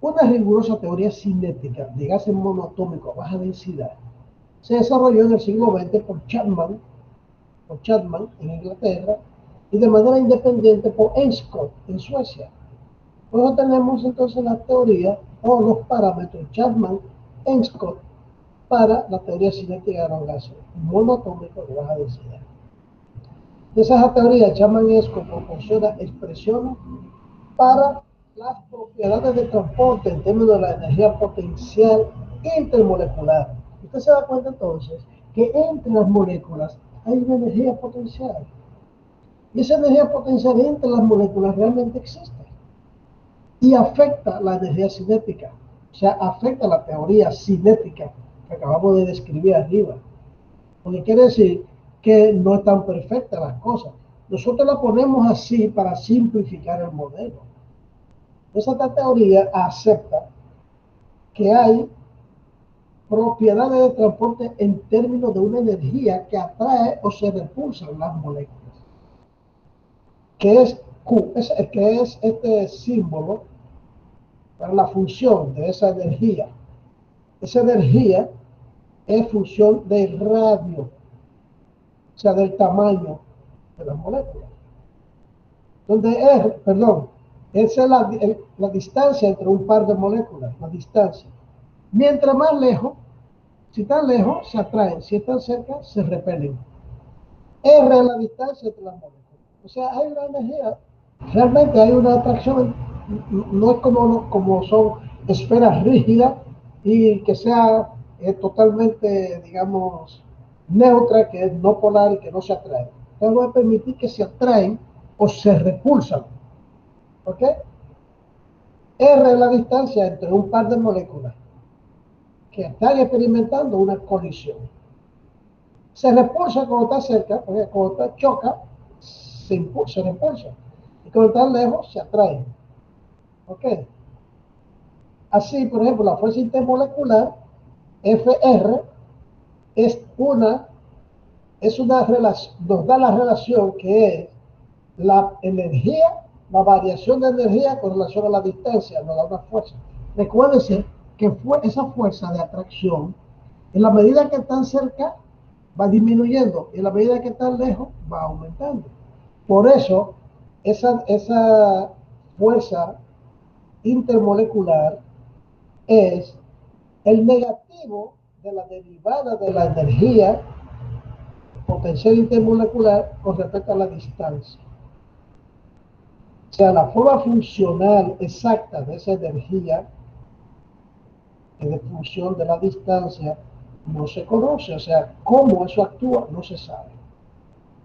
Una rigurosa teoría cinética de gases monoatómicos a baja densidad se desarrolló en el siglo XX por Chapman en Inglaterra y de manera independiente por Enskog en Suecia. Luego tenemos entonces la teoría o los parámetros Chapman-Enskog para la teoría cinética de los gases monoatómicos de baja densidad. De esa teoría, Chapman-Enskog proporciona expresiones para las propiedades de transporte en términos de la energía potencial intermolecular. Usted se da cuenta entonces que entre las moléculas hay una energía potencial. Y esa energía potencial entre las moléculas realmente existe. Y afecta la energía cinética. O sea, afecta la teoría cinética que acabamos de describir arriba. Porque quiere decir que no están perfectas las cosas. Nosotros la ponemos así para simplificar el modelo. Esta teoría acepta que hay propiedades de transporte en términos de una energía que atrae o se repulsan las moléculas, que es Q, que es este símbolo para la función de esa energía. Esa energía es función del radio, o sea, del tamaño de las moléculas. Donde R, perdón, esa es la distancia entre un par de moléculas, la distancia. Mientras más lejos, si están lejos, se atraen, si están cerca, se repelen. R es la distancia entre las moléculas. O sea, hay una energía, realmente hay una atracción, no es como son esferas rígidas y que sea totalmente, digamos, neutra, que es no polar y que no se atrae. Entonces voy a permitir que se atraen o se repulsan. ¿Ok? R es la distancia entre un par de moléculas que están experimentando una colisión. Se repulsa cuando está cerca, porque cuando está choca, se repulsa. Y cuando está lejos, se atrae. ¿Ok? Así, por ejemplo, la fuerza intermolecular, FR, nos da la relación que es la energía, la variación de energía con relación a la distancia, nos da una fuerza. Recuérdense que esa fuerza de atracción, en la medida que están cerca, va disminuyendo, y en la medida que están lejos, va aumentando. Por eso, esa fuerza intermolecular es el negativo de la derivada de la energía potencial intermolecular con respecto a la distancia. O sea, la forma funcional exacta de esa energía de función de la distancia no se conoce, o sea, cómo eso actúa no se sabe.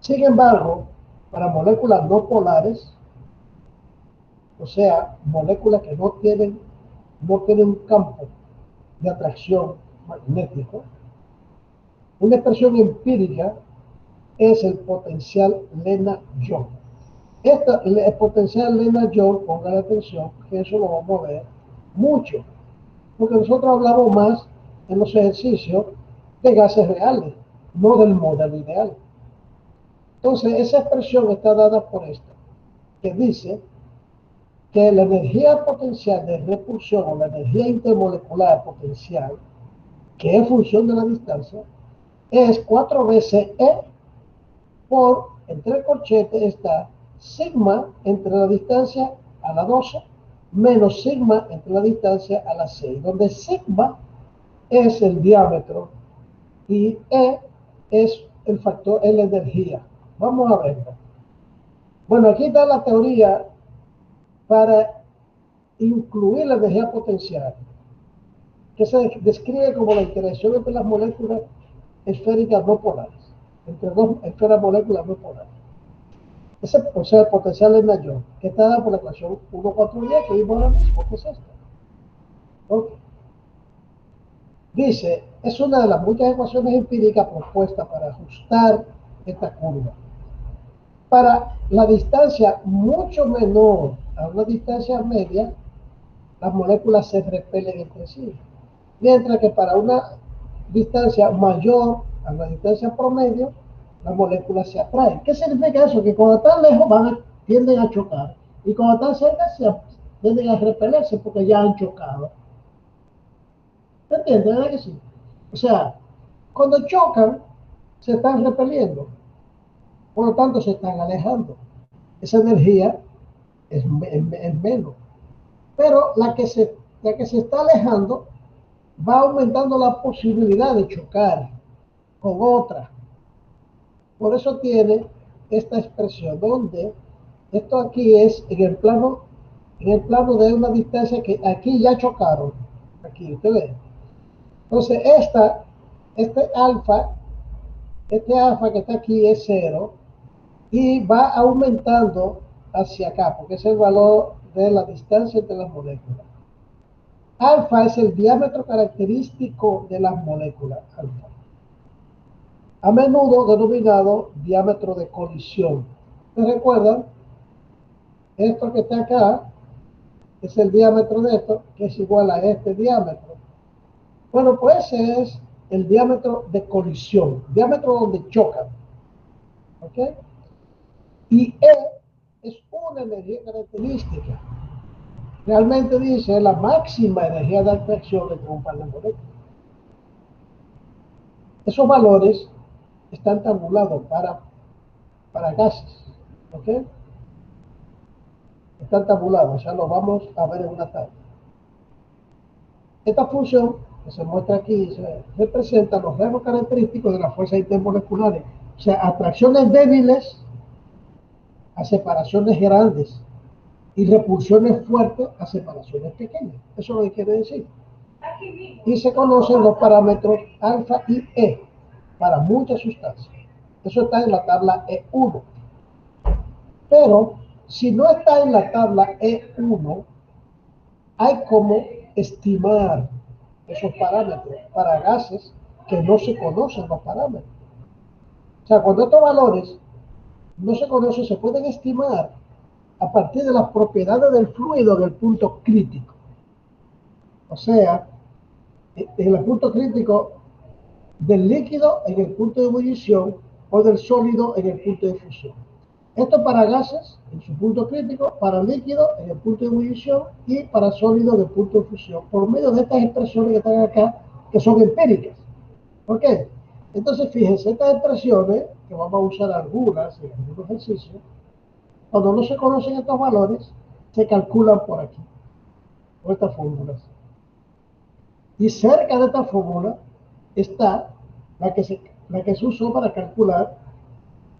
Sin embargo, para moléculas no polares, o sea, moléculas que no tienen un campo de atracción magnético, una expresión empírica es el potencial Lena-Young. El potencial Lena-Young, pongan atención, que eso lo vamos a ver mucho, porque nosotros hablamos más en los ejercicios de gases reales, no del modelo ideal. Entonces, esa expresión está dada por esta, que dice que la energía potencial de repulsión o la energía intermolecular potencial, que es función de la distancia, es 4 veces E por, entre el corchete está sigma entre la distancia a la 12 menos sigma entre la distancia a la 6, donde sigma es el diámetro y E es el factor, es la energía. Vamos a verlo. Bueno, aquí está la teoría para incluir la energía potencial, que se describe como la interacción entre las moléculas esféricas no polares, entre dos esferas moléculas no polares. O sea, el potencial es mayor, que está dada por la ecuación 1,410 que vimos ahora mismo, que es esta. Okay. Dice, es una de las muchas ecuaciones empíricas propuestas para ajustar esta curva. Para la distancia mucho menor a una distancia media, las moléculas se repelen entre sí. Mientras que para una distancia mayor a la distancia promedio, las moléculas se atraen. ¿Qué significa eso? Que cuando están lejos tienden a chocar. Y cuando están cerca tienden a repelerse porque ya han chocado. ¿Se entiende? ¿Verdad que sí? O sea, cuando chocan, se están repeliendo. Por lo tanto, se están alejando. Esa energía es menos. Pero la que se está alejando va aumentando la posibilidad de chocar con otra. Por eso tiene esta expresión donde esto aquí es en el plano de una distancia que aquí ya chocaron. Aquí, usted ve. Entonces este alfa que está aquí es 0 y va aumentando hacia acá, porque es el valor de la distancia entre las moléculas. Alfa es el diámetro característico de las moléculas, alfa. A menudo denominado diámetro de colisión. ¿Se recuerdan? Esto que está acá es el diámetro de esto, que es igual a este diámetro. Bueno, pues ese es el diámetro de colisión, diámetro donde chocan. ¿Ok? Y E es una energía característica. Realmente dice la máxima energía de atracción entre un par de moléculas. Esos valores están tabulados para gases. ¿Ok? Están tabulados, ya lo vamos a ver en una tabla. Esta función que se muestra aquí representa los rasgos característicos de las fuerzas intermoleculares, o sea, atracciones débiles a separaciones grandes y repulsiones fuertes a separaciones pequeñas. Eso es lo que quiere decir. Y se conocen los parámetros alfa y E para muchas sustancias. Eso está en la tabla E1. Pero si no está en la tabla E1, hay como estimar esos parámetros para gases que no se conocen los parámetros. O sea, cuando estos valores no se conocen, se pueden estimar a partir de las propiedades del fluido en el punto crítico. O sea, en el punto crítico del líquido en el punto de ebullición o del sólido en el punto de fusión. Esto para gases en su punto crítico, para líquido en el punto de ebullición y para sólido en el punto de fusión, por medio de estas expresiones que están acá, que son empíricas. ¿Ok? Entonces, fíjense, estas expresiones, que vamos a usar algunas en algunos ejercicios, cuando no se conocen estos valores, se calculan por aquí, por estas fórmulas. Y cerca de esta fórmula está la que se usó para calcular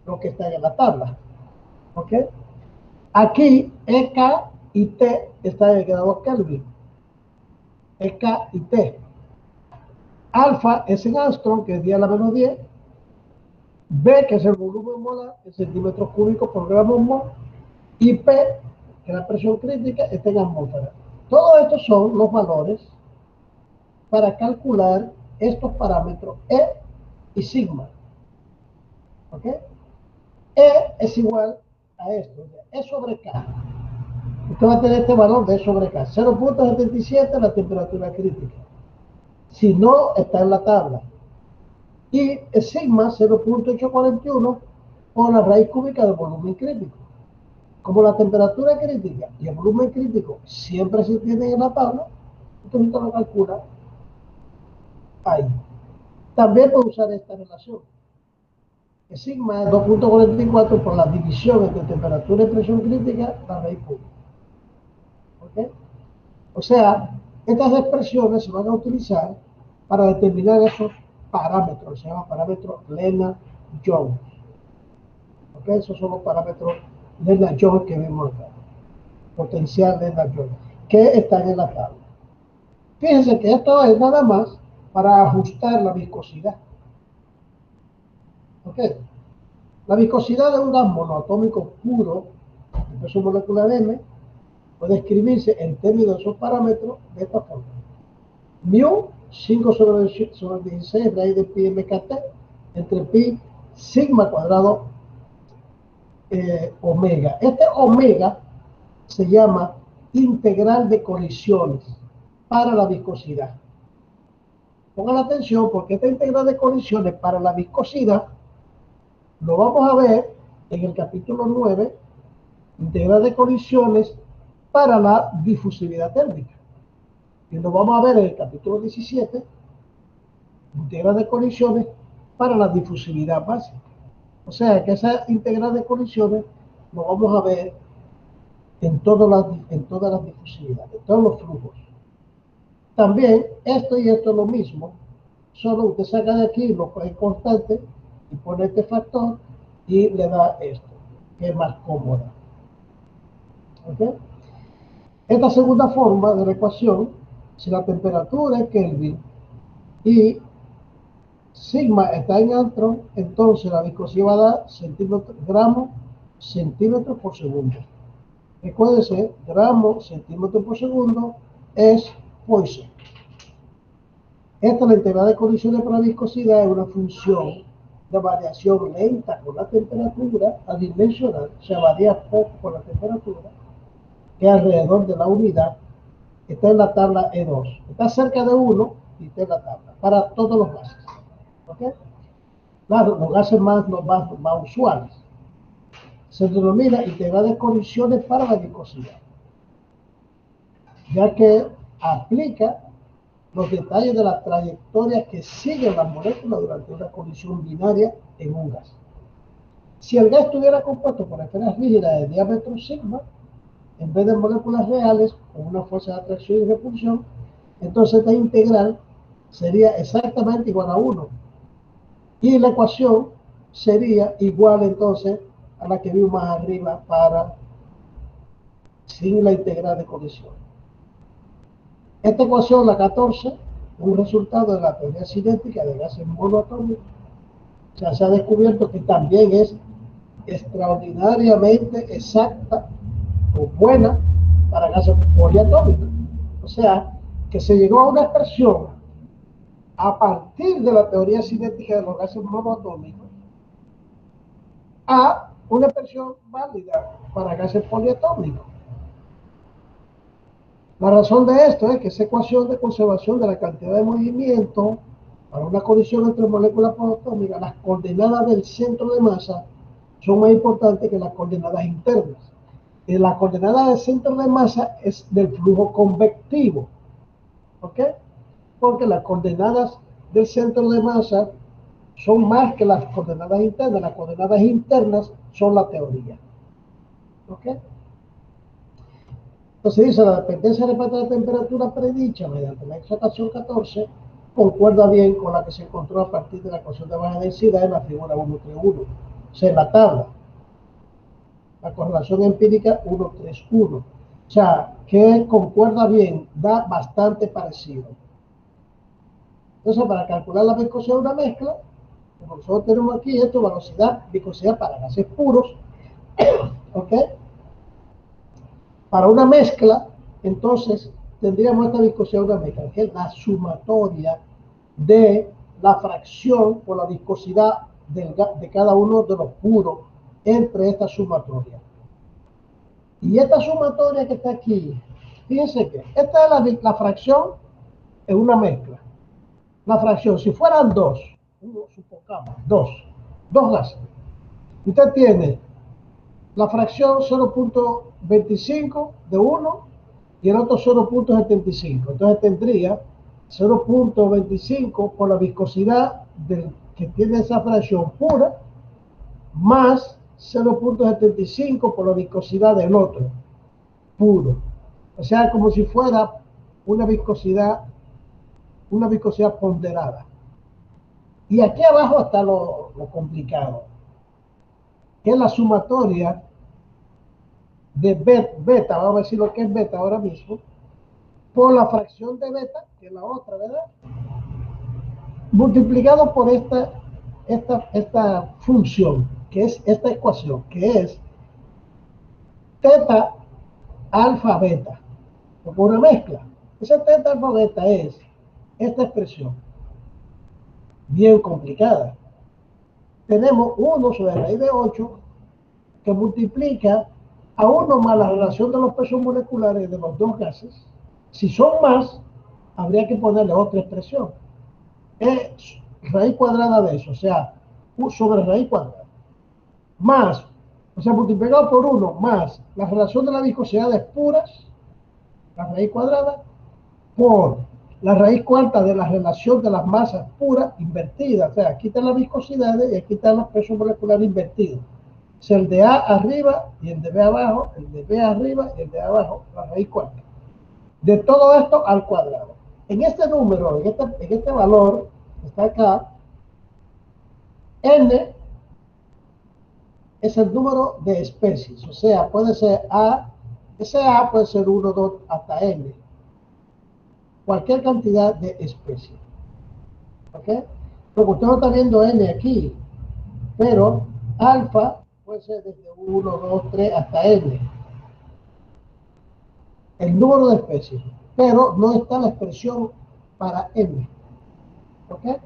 lo que está en la tabla. ¿Ok? Aquí, EK y T están en grados Kelvin. EK y T. Alfa es en Armstrong, que es 10 a la menos 10. B, que es el volumen molar, en centímetros cúbicos por gramo mol. Y P, que es la presión crítica, está en atmósfera. Todos estos son los valores para calcular estos parámetros E y sigma. ¿Ok? E es igual a esto, E sobre K. Usted va a tener este valor de E sobre K, 0.77 la temperatura crítica. Si no, está en la tabla. y el sigma 0.841 por la raíz cúbica del volumen crítico. Como la temperatura crítica y el volumen crítico siempre se tienen en la tabla, entonces usted lo calcula ahí. También puede usar esta relación. El sigma es 2.44 por la división entre temperatura y presión crítica, la raíz cúbica. ¿Ok? O sea, estas expresiones se van a utilizar para determinar esos parámetros, se llama parámetro Lennard-Jones. ¿Ok? Esos son los parámetros Lennard-Jones que vemos acá. Potencial Lennard-Jones, que están en la tabla. Fíjense que esto es nada más para ajustar la viscosidad. ¿Ok? La viscosidad de un gas monoatómico puro, de peso molecular M, puede escribirse en términos de esos parámetros de esta forma. Mu, 5 sobre 16 raíz de pi mkt, entre pi sigma cuadrado omega. Este omega se llama integral de colisiones para la viscosidad. Pongan atención porque esta integral de colisiones para la viscosidad lo vamos a ver en el capítulo 9, integral de colisiones para la difusividad térmica. Y lo vamos a ver en el capítulo 17, integral de colisiones para la difusividad básica. O sea que esa integral de colisiones lo vamos a ver en todas las difusividades, en todos los flujos. También esto y esto es lo mismo, solo usted saca de aquí lo que es constante y pone este factor y le da esto, que es más cómoda. ¿Ok? Esta segunda forma de la ecuación, si la temperatura es Kelvin y sigma está en Armstrong, entonces la viscosidad va a dar gramos centímetros por segundo. Recuérdense, gramos centímetros por segundo es Poisson. Esta, la integral de colisiones para la viscosidad, es una función de variación lenta con la temperatura adimensional, o sea, varía poco con la temperatura, que alrededor de la unidad. Está en la tabla E2. Está cerca de 1 y está en la tabla, para todos los gases. ¿Ok? Claro, los gases más usuales. Se denomina integral de colisiones para la viscosidad, ya que aplica los detalles de la trayectoria que siguen las moléculas durante una colisión binaria en un gas. Si el gas estuviera compuesto por esferas rígidas de diámetro sigma, en vez de moléculas reales con una fuerza de atracción y repulsión, entonces esta integral sería exactamente igual a 1. Y la ecuación sería igual entonces a la que vimos más arriba para sin la integral de colisión. Esta ecuación, la 14, es un resultado de la teoría cinética de gases monoatómicos. O sea, se ha descubierto que también es extraordinariamente exacta o buena para gases poliatómicos. O sea, que se llegó a una expresión a partir de la teoría cinética de los gases monoatómicos a una expresión válida para gases poliatómicos. La razón de esto es que esa ecuación de conservación de la cantidad de movimiento para una colisión entre moléculas poliatómicas, las coordenadas del centro de masa son más importantes que las coordenadas internas. Y la coordenada del centro de masa es del flujo convectivo. ¿Ok? Porque las coordenadas del centro de masa son más que las coordenadas internas. Las coordenadas internas son la teoría. ¿Ok? Entonces dice, la dependencia de la temperatura predicha mediante la exaltación 14 concuerda bien con la que se encontró a partir de la ecuación de baja densidad en la figura 131. O sea, en la tabla. La correlación empírica 131. O sea, que concuerda bien, da bastante parecido. Entonces, para calcular la viscosidad de una mezcla, como nosotros tenemos aquí, esto es velocidad, viscosidad para gases puros. ¿Ok? Para una mezcla, entonces, tendríamos esta viscosidad de una mezcla, que es la sumatoria de la fracción por la viscosidad de cada uno de los puros entre esta sumatoria. Y esta sumatoria que está aquí, fíjense que esta es la fracción en una mezcla. La fracción, si fueran dos, supongamos, dos gases. Usted tiene la fracción 0.25 de uno y el otro 0.75. Entonces tendría 0.25 por la viscosidad que tiene esa fracción pura, más 0.75 por la viscosidad del otro puro. O sea, como si fuera una viscosidad ponderada. Y aquí abajo está lo complicado, que es la sumatoria de beta, vamos a decir lo que es beta ahora mismo, por la fracción de beta, que es la otra, ¿verdad? Multiplicado por esta función, que es esta ecuación, que es teta alfa beta, por una mezcla. Esa teta alfa beta es esta expresión, bien complicada. Tenemos 1 sobre raíz de 8 que multiplica a 1 más la relación de los pesos moleculares de los dos gases. Si son más, habría que ponerle otra expresión. Es raíz cuadrada de eso, o sea, 1 sobre raíz cuadrada. Más, o sea, multiplicado por 1 más la relación de las viscosidades puras, la raíz cuadrada, por la raíz cuarta de la relación de las masas puras invertidas. O sea, aquí están las viscosidades y aquí están los pesos moleculares invertidos. O sea, el de A arriba y el de B abajo, el de B arriba y el de A abajo, la raíz cuarta. De todo esto al cuadrado. En este número, en este valor que está acá, n es el número de especies. O sea, puede ser A, ese A puede ser 1, 2, hasta n. Cualquier cantidad de especies. ¿Ok? Porque usted no está viendo n aquí, pero alfa puede ser desde 1, 2, 3 hasta n. El número de especies, pero no está la expresión para n. ¿Ok?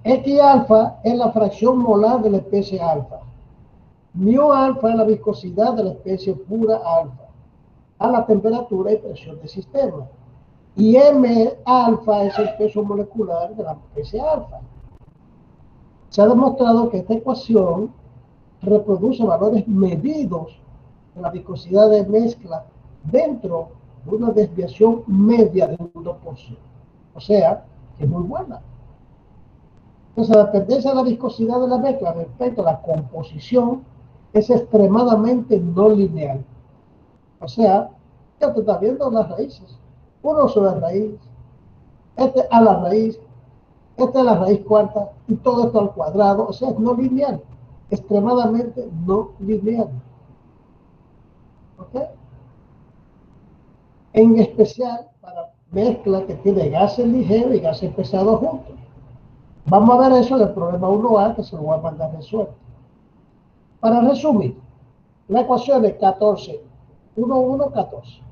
X alfa es la fracción molar de la especie alfa. Mu alfa es la viscosidad de la especie pura alfa a la temperatura y presión del sistema. Y M alfa es el peso molecular de la especie alfa. Se ha demostrado que esta ecuación reproduce valores medidos de la viscosidad de mezcla dentro de una desviación media de un 2%. O sea, que es muy buena. Entonces, la dependencia de la viscosidad de la mezcla respecto a la composición es extremadamente no lineal. O sea, ya te estás viendo las raíces. 1 sobre raíz, este a la raíz, esta es la raíz cuarta y todo esto al cuadrado. O sea, es no lineal, extremadamente no lineal. ¿Ok? En especial para mezcla que tiene gases ligeros y gases pesados juntos. Vamos a ver eso en el problema 1A, que se lo voy a mandar resuelto. Para resumir, la ecuación es 14, 1, 1, 14.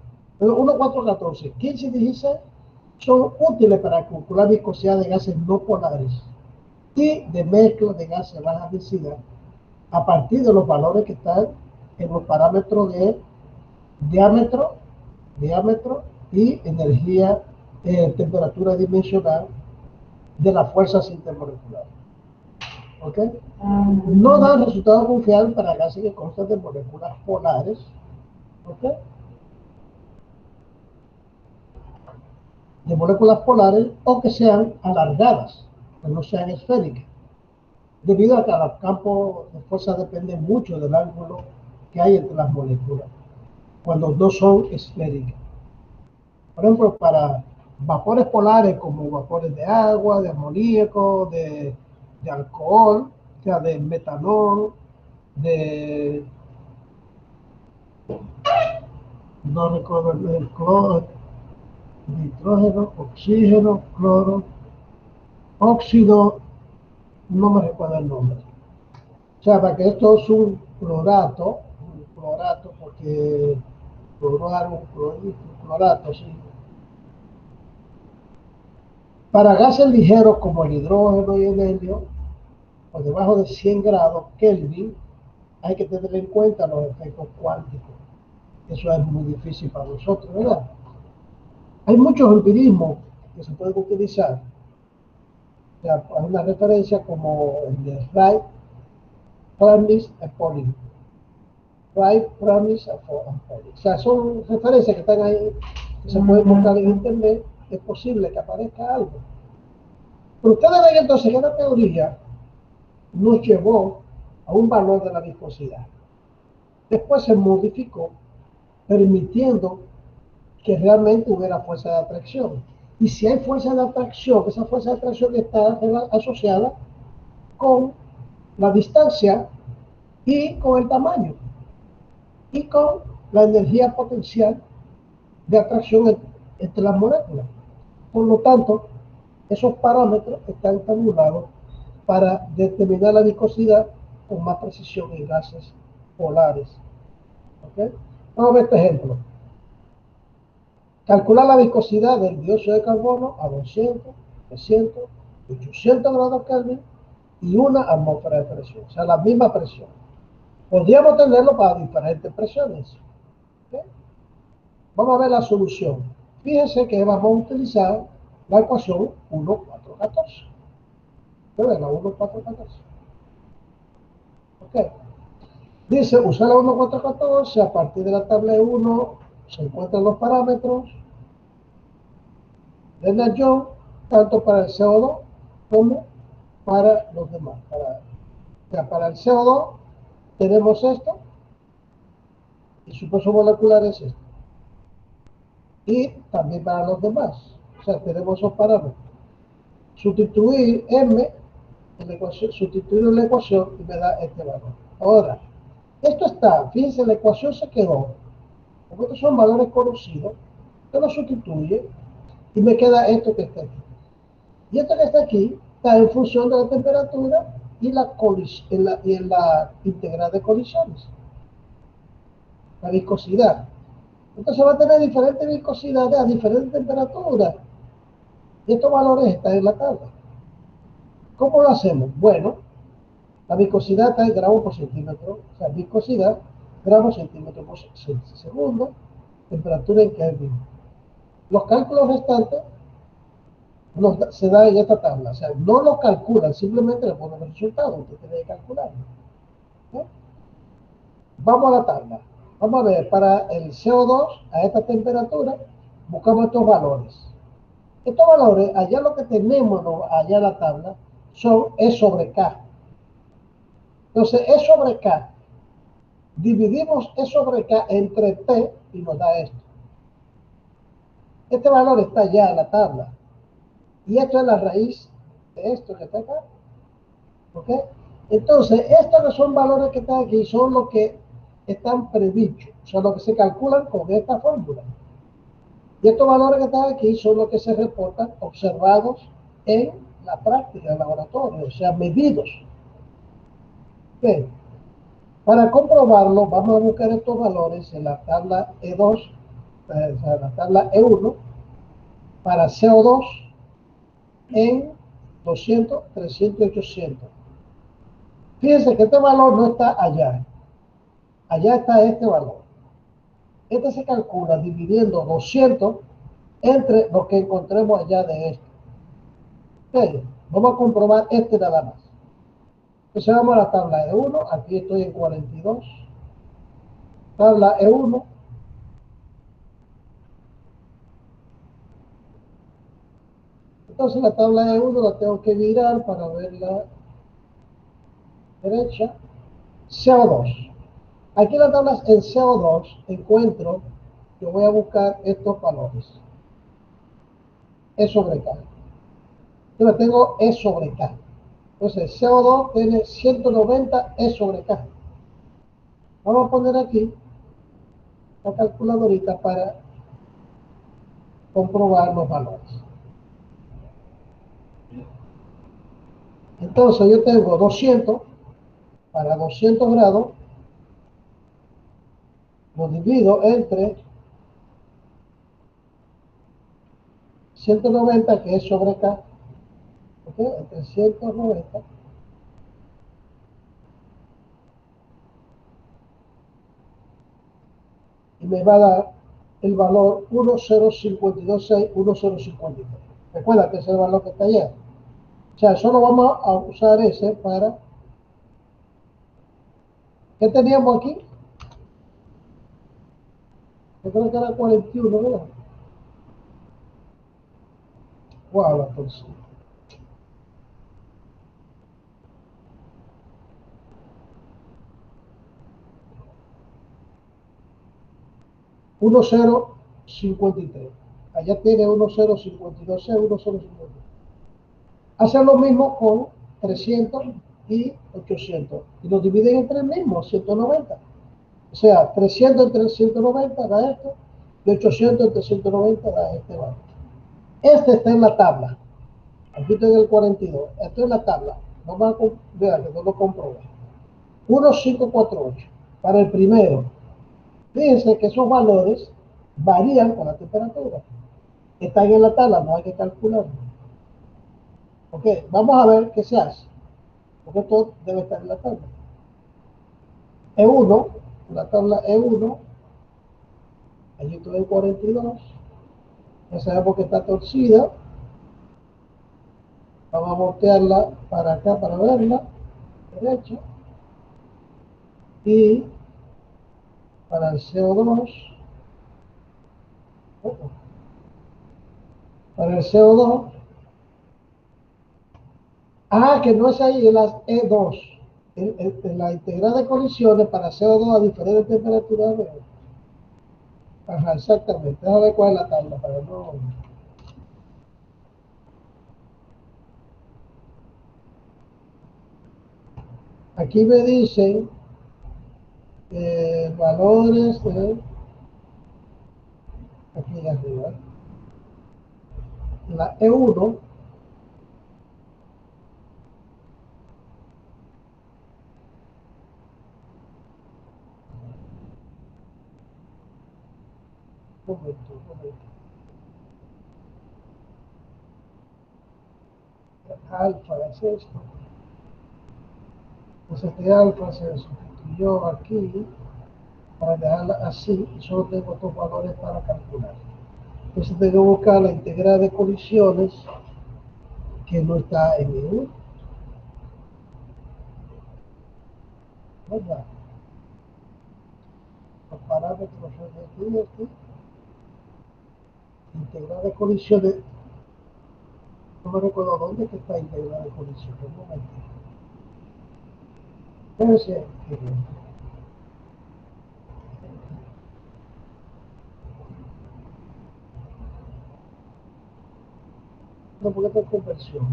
1, 4, 14, 15 y 16 son útiles para calcular viscosidad de gases no polares y de mezcla de gases de baja densidad a partir de los valores que están en los parámetros de diámetro y energía, temperatura dimensional de las fuerzas intermoleculares. ¿Ok? No dan resultados confiables para gases que constan de moléculas polares. ¿Ok? De moléculas polares o que sean alargadas, que no sean esféricas, debido a que los campos de fuerza dependen mucho del ángulo que hay entre las moléculas, cuando no son esféricas. Por ejemplo, para vapores polares como vapores de agua, de amoníaco, de alcohol, o sea, de metanol, no recuerdo el cloro, nitrógeno, oxígeno, cloro, óxido, no me recuerdo el nombre. O sea, para que esto es un clorato porque clorato, sí. Para gases ligeros como el hidrógeno y el helio, por debajo de 100 grados Kelvin, hay que tener en cuenta los efectos cuánticos. Eso es muy difícil para nosotros, ¿verdad? Hay muchos empirismos que se pueden utilizar O sea, hay una referencia como el de Right, Promise and Polling. Right, Promise and Polling. O sea, son referencias que están ahí, que se pueden buscar en internet. Es posible que aparezca algo. Pero ustedes ven entonces que esta teoría nos llevó a un valor de la viscosidad. Después se modificó, permitiendo que realmente hubiera fuerza de atracción. Y si hay fuerza de atracción, esa fuerza de atracción está asociada con la distancia y con el tamaño y con la energía potencial de atracción entre las moléculas. Por lo tanto, esos parámetros están tabulados para determinar la viscosidad con más precisión en gases polares. ¿Okay? Vamos a ver este ejemplo. Calcular la viscosidad del dióxido de carbono a 200, 300, 800 grados Kelvin y una atmósfera de presión, o sea, la misma presión. Podríamos tenerlo para diferentes presiones. ¿Okay? Vamos a ver la solución. Fíjense que vamos a utilizar la ecuación 1,414. ¿Ven? La 1,414. ¿Ok? Dice, usar la 1,414, a partir de la tabla de 1 se encuentran los parámetros de Nagion, tanto para el CO2 como para los demás. Para el CO2 tenemos esto, y su peso molecular es esto. Y también para los demás, o sea, tenemos esos parámetros. Sustituir M en la ecuación, sustituir en la ecuación y me da este valor. Ahora, esto está, fíjense, la ecuación se quedó, porque estos son valores conocidos, que lo sustituye y me queda esto que está aquí. Y esto que está aquí está en función de la temperatura y la integral de colisiones. La viscosidad. Entonces va a tener diferentes viscosidades a diferentes temperaturas. Y estos valores están en la tabla. ¿Cómo lo hacemos? Bueno, la viscosidad está en gramos por centímetro. O sea, viscosidad, gramos centímetro por segundo, temperatura en Kelvin. Los cálculos restantes se dan en esta tabla. O sea, no lo calculan, simplemente le ponen el resultado. Usted tiene que calcularlo. ¿Okay? Vamos a la tabla. Vamos a ver, para el CO2 a esta temperatura, buscamos estos valores. Estos valores, allá lo que tenemos, allá en la tabla, son E sobre K. Entonces, E sobre K, dividimos E sobre K entre T y nos da esto. Este valor está allá en la tabla. Y esto es la raíz de esto que está acá. ¿Ok? Entonces, estos que son valores que están aquí son los que están predichos, son los que se calculan con esta fórmula. Y estos valores que están aquí son los que se reportan observados en la práctica, en el laboratorio, o sea, medidos. Bien. Para comprobarlo, vamos a buscar estos valores en la tabla E2, o sea, la tabla E1, para CO2 en 200, 300 y 800. Fíjense que este valor no está allá. Allá está este valor. Este se calcula dividiendo 200 entre lo que encontremos allá de esto. Okay. Vamos a comprobar este nada más. Entonces vamos a la tabla E1. Aquí estoy en 42. Tabla E1. Entonces la tabla E1 la tengo que virar para ver la derecha. CO2. Aquí en la tabla en CO2 encuentro, yo voy a buscar estos valores. E sobre K. Yo tengo E sobre K. Entonces CO2 tiene 190 E sobre K. Vamos a poner aquí la calculadorita para comprobar los valores. Entonces yo tengo 200 para 200 grados, lo divido entre 190 que es sobre K, ¿okay? Entre 190 y me va a dar el valor 10526, 1053. Recuerda que ese es el valor que está allá. sea, solo vamos a usar ese para... ¿Qué teníamos aquí? Yo creo que era 41, ¿verdad? Wow, la torcida. Uno cero cincuenta y tres. Allá tiene 1052, 1053. Hacen lo mismo con 300 y 800. Y los dividen entre el mismo, 190. O sea, 300 entre 190 da esto, y 800 entre 190 da este valor. Este está en la tabla. Aquí está en el 42. Esto es la tabla. Vamos a ver que no lo comprobé. 1548. Para el primero. Fíjense que esos valores varían con la temperatura. Están en la tabla, no hay que calcularlo. Ok, vamos a ver qué se hace. Porque esto debe estar en la tabla. E1, la tabla E1, allí estoy en 42. Ya sabemos que está torcida. Vamos a voltearla para acá para verla. Derecha. Y para el CO2. Para el CO2. Ah, que no es ahí, es las E2. En la integral de colisiones para CO2 a diferentes temperaturas. Ajá, exactamente. Déjame ver cuál es la tabla para no. Aquí me dicen valores de. Aquí de arriba. La E1. Un momento. Alfa es esto. Entonces este alfa se sustituyó aquí para dejarla así y solo tengo estos valores para calcular. Entonces tengo que buscar la integral de colisiones que no está en E1. ¿Verdad? Los parámetros son aquí. Integral de colisiones. No me recuerdo dónde que está integral de colisiones. Un momento. Entonces, no, porque esta es conversión.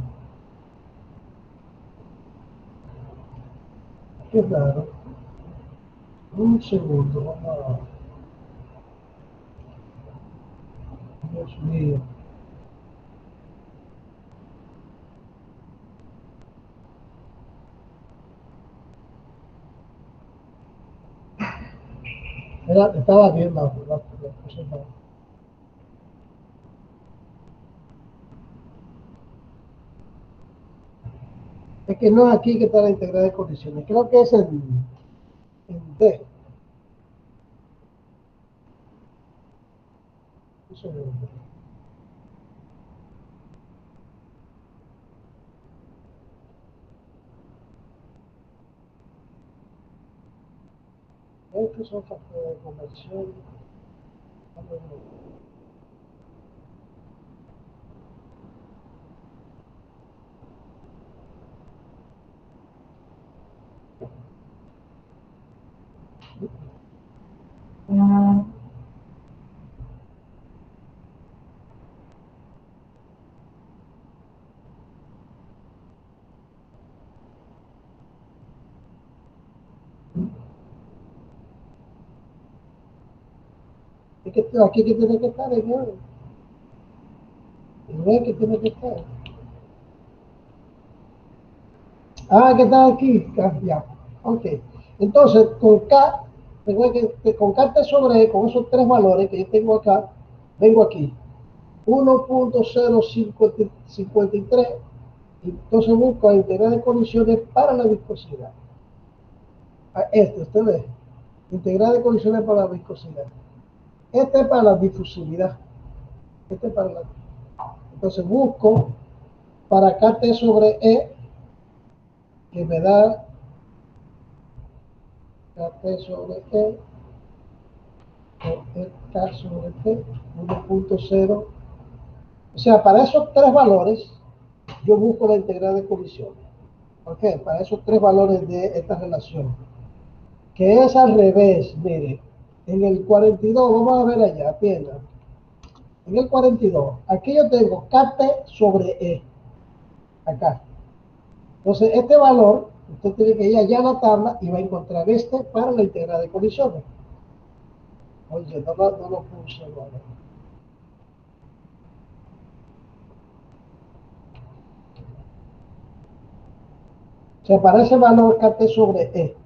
Qué raro. Un segundo, vamos a... Dios mío. Estaba bien la cosa. Es que no es aquí que está la integral de condiciones. Creo que es en D. Eso es. Estos son factores de conversión. Es que aquí que tiene que estar, señor. No es que tiene que estar. Ah, que está aquí. Ya. Ok. Entonces, con K, recuerden que con K sobre E, con esos tres valores que yo tengo acá, vengo aquí. 1.053. Entonces busco la integral de colisiones para la viscosidad. Usted ve. Integral de colisiones para la viscosidad. Este es para la difusividad. Este es para la... Entonces busco para KT sobre E, que me da KT sobre E, o K sobre T, 1.0. O sea, para esos tres valores, yo busco la integral de colisiones. ¿Ok? Para esos tres valores de esta relación. Que es al revés, mire. En el 42, vamos a ver allá, apenas. En el 42, aquí yo tengo KT sobre E. Acá. Entonces, este valor, usted tiene que ir allá a la tabla y va a encontrar este para la integral de colisiones. Oye, no lo puse, ¿vale? O sea, para ese valor KT sobre E.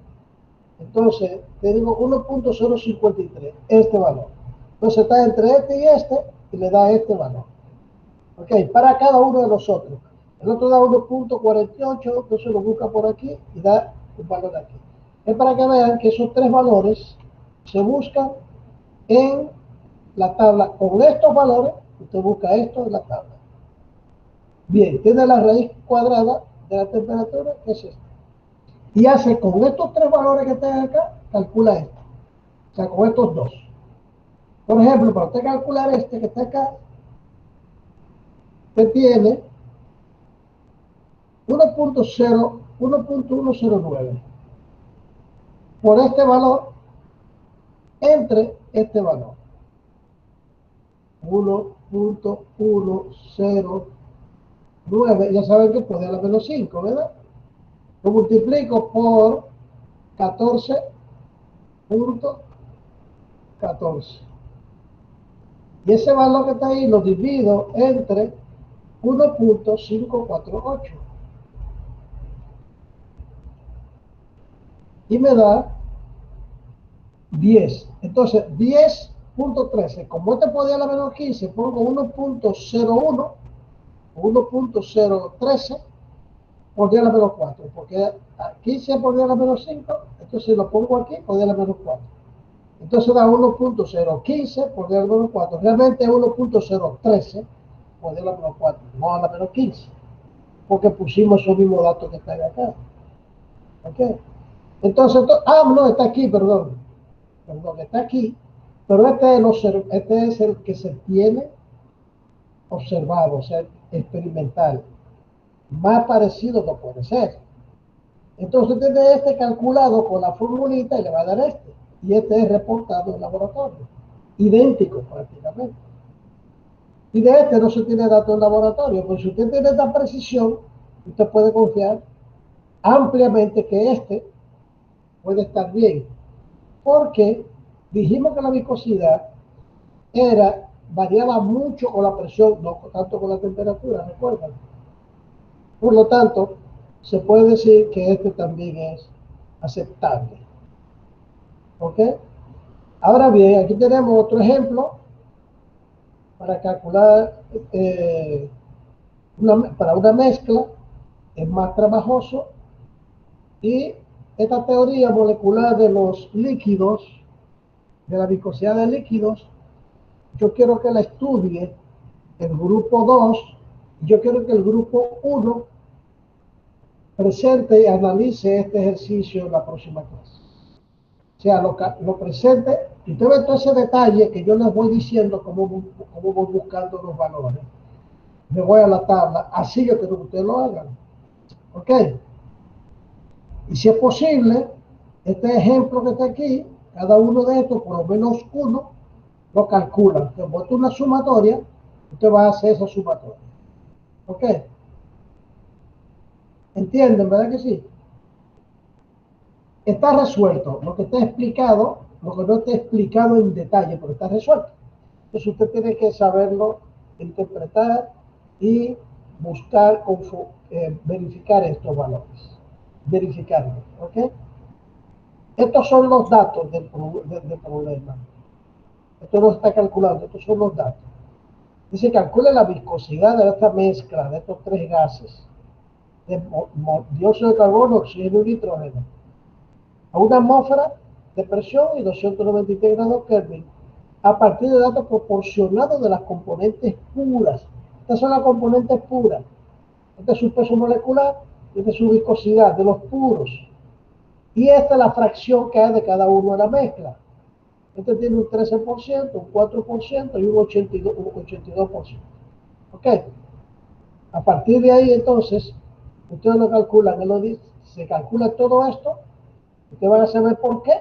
Entonces, te digo 1.053, este valor. Entonces está entre este y le da este valor. Ok, para cada uno de los otros. El otro da 1.48, entonces lo busca por aquí y da un valor aquí. Es para que vean que esos tres valores se buscan en la tabla. Con estos valores, usted busca esto en la tabla. Bien, tiene la raíz cuadrada de la temperatura, que es esta. Y hace con estos tres valores que están acá, calcula esto. O sea, con estos dos. Por ejemplo, para usted calcular este que está acá, usted tiene 1.109 por este valor entre este valor. 1.109, ya saben que puede a la menos 5, ¿verdad? Lo multiplico por 14.14. Y ese valor que está ahí lo divido entre 1.548. Y me da 10. Entonces, 10.13. Como este podía a la menos 15, pongo 1.01, 1.013 por 10 a la menos 4. Porque 15 por 10 a la menos 5, entonces lo pongo aquí por 10 a la menos 4. Entonces da 1.015 por 10 a la menos 4. Realmente es 1.013 por 10 a la menos 4, no a la menos 15. Porque pusimos esos mismos datos que están acá. ¿Ok? Entonces, no, está aquí, perdón, está aquí, pero este es el que se tiene observado, o sea, experimental. Más parecido no puede ser. Entonces, tiene este calculado con la formulita y le va a dar este. Y este es reportado en laboratorio. Idéntico prácticamente. Y de este no se tiene datos en laboratorio. Pues si usted tiene esta precisión, usted puede confiar ampliamente que este puede estar bien. Porque dijimos que la viscosidad variaba mucho con la presión, no tanto con la temperatura, ¿recuerdan? Por lo tanto, se puede decir que este también es aceptable. ¿Ok? Ahora bien, aquí tenemos otro ejemplo para calcular para una mezcla. Es más trabajoso y esta teoría molecular de los líquidos, de la viscosidad de líquidos, yo quiero que la estudie el grupo 2, y yo quiero que el grupo 1 presente y analice este ejercicio en la próxima clase. O sea, lo presente, y usted ve todo ese detalle que yo les voy diciendo cómo voy buscando los valores. Me voy a la tabla, así yo quiero que ustedes lo hagan. ¿Ok? Y si es posible, este ejemplo que está aquí, cada uno de estos, por lo menos uno, lo calcula. Usted bota una sumatoria, usted va a hacer esa sumatoria. ¿Ok? ¿Entienden, verdad que sí? Está resuelto. Lo que está explicado, lo que no está explicado en detalle, pero está resuelto. Entonces usted tiene que saberlo interpretar y buscar, verificar estos valores. Verificarlos. ¿Ok? Estos son los datos del problema. Esto no está calculando, estos son los datos. Dice, calcule la viscosidad de esta mezcla de estos tres gases, de dióxido de carbono, oxígeno y nitrógeno, a una atmósfera de presión y 293 grados Kelvin, a partir de datos proporcionados de las componentes puras. Estas son las componentes puras. Este es su peso molecular, este es su viscosidad de los puros. Y esta es la fracción que hay de cada uno de la mezcla. Este tiene un 13%, un 4% y un 82%. ¿Ok? A partir de ahí, entonces, ustedes lo calculan, se calcula todo esto, ustedes van a saber por qué.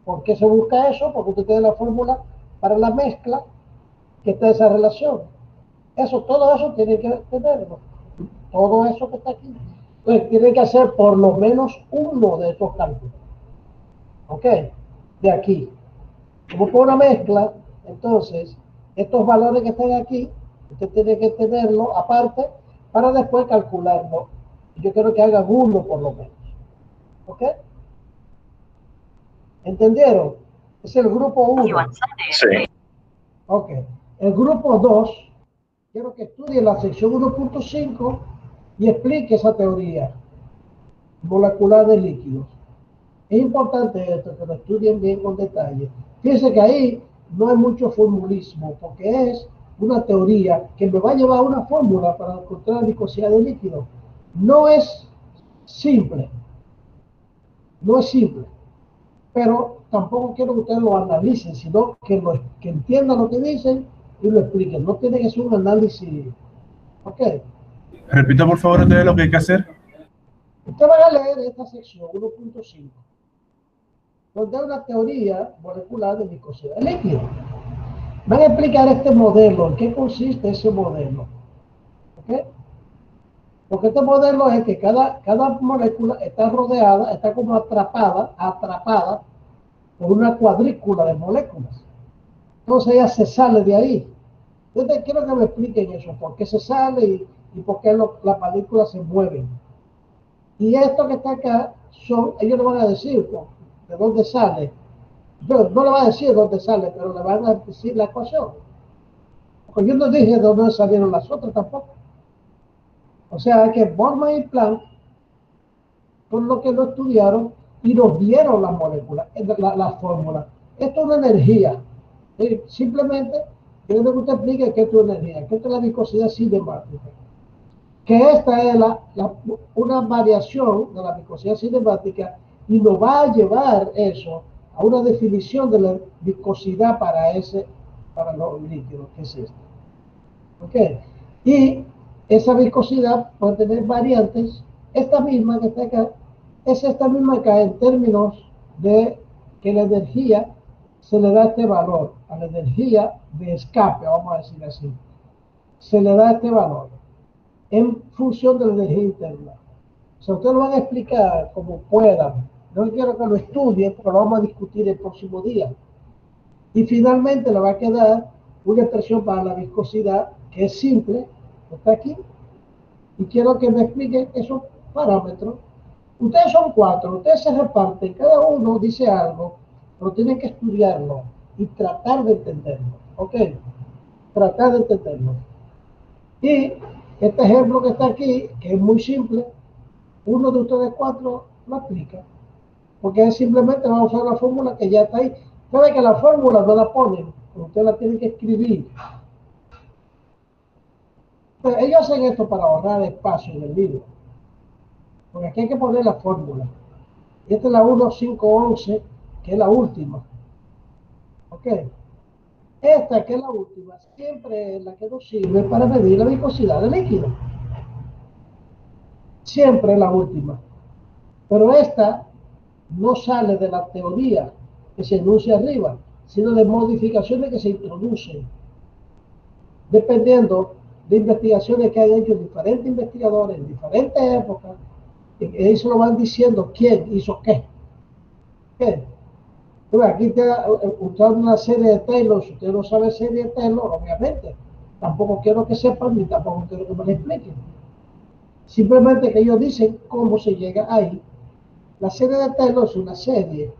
¿Por qué se busca eso? Porque usted tiene la fórmula para la mezcla que está esa relación. Todo eso tiene que tenerlo. Todo eso que está aquí. Entonces, tiene que hacer por lo menos uno de estos cálculos. ¿Ok? De aquí. Como por una mezcla, entonces, estos valores que están aquí, usted tiene que tenerlo aparte para después calcularlo. Yo quiero que hagan uno por lo menos. ¿Ok? ¿Entendieron? Es el grupo 1. Sí. Ok. El grupo 2, quiero que estudien la sección 1.5 y explique esa teoría molecular de líquidos. Es importante esto, que lo estudien bien con detalle. Fíjense que ahí no hay mucho formulismo, porque es una teoría que me va a llevar a una fórmula para encontrar la viscosidad de líquido. No es simple. No es simple. Pero tampoco quiero que ustedes lo analicen, sino que entiendan lo que dicen y lo expliquen. No tiene que ser un análisis. ¿Ok? Repita por favor ustedes lo que hay que hacer. Ustedes van a leer esta sección 1.5, donde hay una teoría molecular de viscosidad de líquido. Van a explicar este modelo, en qué consiste ese modelo. ¿Ok? Porque este modelo es que cada molécula está rodeada, está como atrapada por una cuadrícula de moléculas. Entonces ella se sale de ahí. Entonces quiero que me expliquen eso, por qué se sale y por qué las partículas se mueven. Y esto que está acá, ellos le van a decir de dónde sale. No le van a decir de dónde sale, pero le van a decir la ecuación. Porque yo no dije de dónde salieron las otras tampoco. O sea, que Boltzmann y Planck son los que lo estudiaron y nos dieron las moléculas, las fórmulas. Esto es una energía. Simplemente, quiero que usted explique qué es una energía, qué es la viscosidad cinemática. Que esta es una variación de la viscosidad cinemática y nos va a llevar eso a una definición de la viscosidad para los líquidos, que es esto. ¿Ok? Y esa viscosidad puede tener variantes. Esta misma que está acá, es esta misma acá en términos de que la energía se le da este valor, a la energía de escape, vamos a decir así, se le da este valor en función de la energía interna. O sea, ustedes lo van a explicar como puedan. No quiero que lo estudien, pero lo vamos a discutir el próximo día. Y finalmente le va a quedar una expresión para la viscosidad que es simple, que está aquí. Y quiero que me expliquen esos parámetros. Ustedes son 4, ustedes se reparten, cada uno dice algo, pero tienen que estudiarlo y tratar de entenderlo. ¿Ok? Tratar de entenderlo. Y este ejemplo que está aquí, que es muy simple, uno de ustedes 4 lo aplica. Porque simplemente va a usar la fórmula que ya está ahí. Sabe que la fórmula no la ponen, usted la tiene que escribir. Pero ellos hacen esto para ahorrar espacio en el libro. Porque aquí hay que poner la fórmula. Y esta es la 1.5.11, que es la última. ¿Ok? Esta, que es la última, siempre es la que nos sirve para medir la viscosidad del líquido. Siempre es la última. Pero esta no sale de la teoría que se enuncia arriba, sino de modificaciones que se introducen, dependiendo de investigaciones que han hecho diferentes investigadores en diferentes épocas, y ellos lo van diciendo quién hizo qué. ¿Qué? Aquí usted una serie de Taylor, si usted no sabe serie de Taylor, obviamente, tampoco quiero que sepan ni tampoco quiero que me lo expliquen. Simplemente que ellos dicen cómo se llega ahí. La serie de Taylor es una serie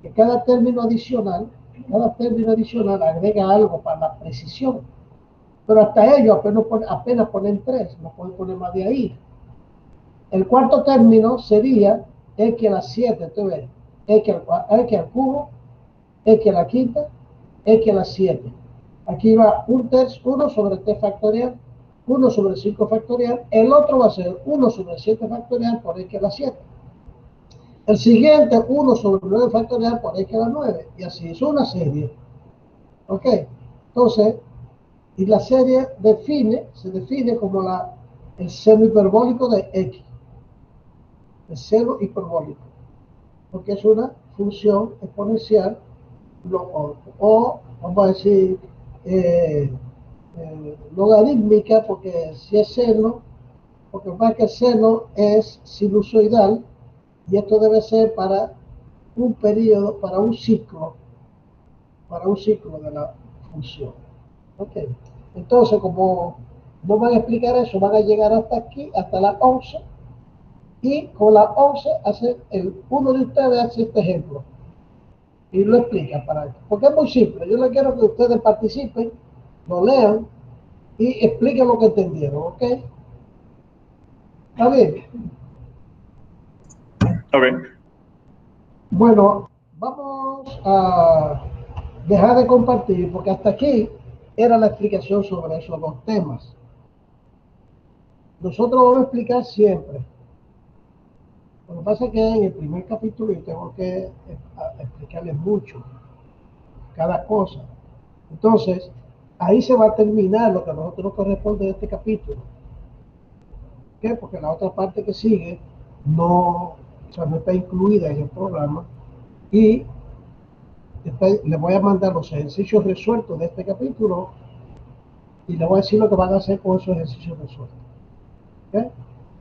que cada término adicional agrega algo para la precisión. Pero hasta ellos apenas ponen 3, no pueden poner más de ahí. El cuarto término sería x a la 7, ¿tú ves? X al cubo, x a la quinta, x a la 7. Aquí va 1 sobre t factorial, 1 sobre 5 factorial, el otro va a ser 1 sobre 7 factorial por x a la 7. El siguiente, 1 sobre 9 factorial por x a la 9. Y así es una serie. ¿Ok? Entonces, y la serie se define como el seno hiperbólico de x. El seno hiperbólico. Porque es una función exponencial o vamos a decir, logarítmica, porque si es seno, porque más que el seno es sinusoidal, y esto debe ser para un periodo, para un ciclo de la función. ¿Ok? Entonces, como no van a explicar eso, van a llegar hasta aquí, hasta la 11, y con la 11 uno de ustedes hace este ejemplo y lo explica porque es muy simple. Yo le quiero que ustedes participen, lo lean y expliquen lo que entendieron. ¿Ok? ¿Está bien? Ok. Bueno, vamos a dejar de compartir porque hasta aquí era la explicación sobre esos dos temas. Nosotros vamos a explicar siempre. Lo que pasa es que en el primer capítulo yo tengo que explicarles mucho, cada cosa. Entonces, ahí se va a terminar lo que a nosotros nos corresponde de este capítulo. ¿Por qué? Porque la otra parte que sigue no está incluida en el programa y les voy a mandar los ejercicios resueltos de este capítulo y les voy a decir lo que van a hacer con esos ejercicios resueltos. ¿Okay?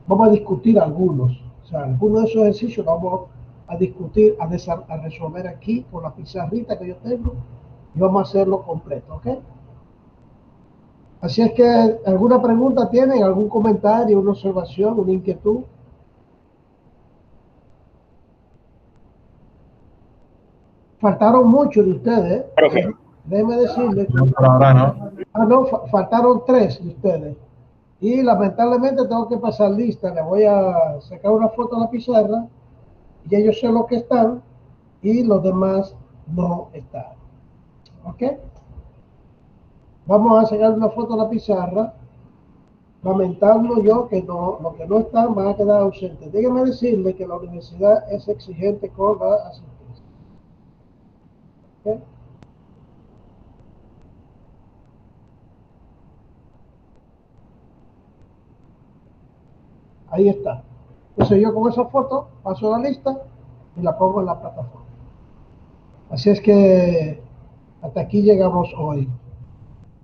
Vamos a discutir algunos. O sea, algunos de esos ejercicios vamos a discutir, a resolver aquí con la pizarrita que yo tengo y vamos a hacerlo completo. ¿Ok? Así es que, ¿alguna pregunta tienen? ¿Algún comentario, una observación, una inquietud? Faltaron muchos de ustedes. Profe, Déjenme decirles. No, por ahora no. No, faltaron 3 de ustedes. Y lamentablemente tengo que pasar lista. Les voy a sacar una foto a la pizarra y ellos sé lo que están y los demás no están. ¿Ok? Vamos a sacar una foto a la pizarra. Lamentando yo que los que no están van a quedar ausentes. Díganme decirle que la universidad es exigente con la asistencia. ¿Ok? Ahí está. Entonces yo con esa foto paso la lista y la pongo en la plataforma. Así es que hasta aquí llegamos hoy.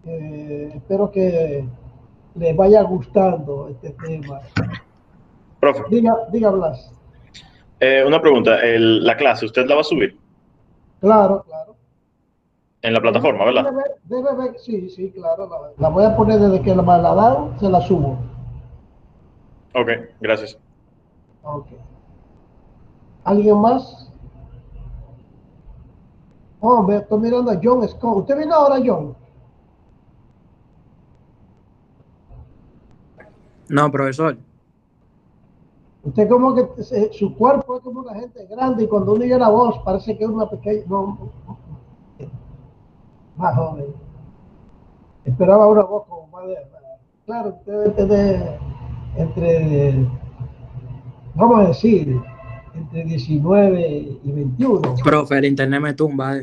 Espero que les vaya gustando este tema. profe, Diga Blas. una pregunta. La clase, ¿usted la va a subir Claro, claro. en la plataforma, verdad? Debe ver, sí, claro. La voy a poner desde que me la dan, se la subo. Ok, gracias. Ok. ¿Alguien más? Oh, me estoy mirando a John Scott. ¿Usted vino ahora, John? No, profesor. Usted como que su cuerpo es como una gente grande y cuando uno oye la voz parece que es una pequeña, no, más joven. Esperaba una voz como más de, claro, usted debe tener entre, vamos a decir, entre 19 y 21. Profe, el internet me tumba.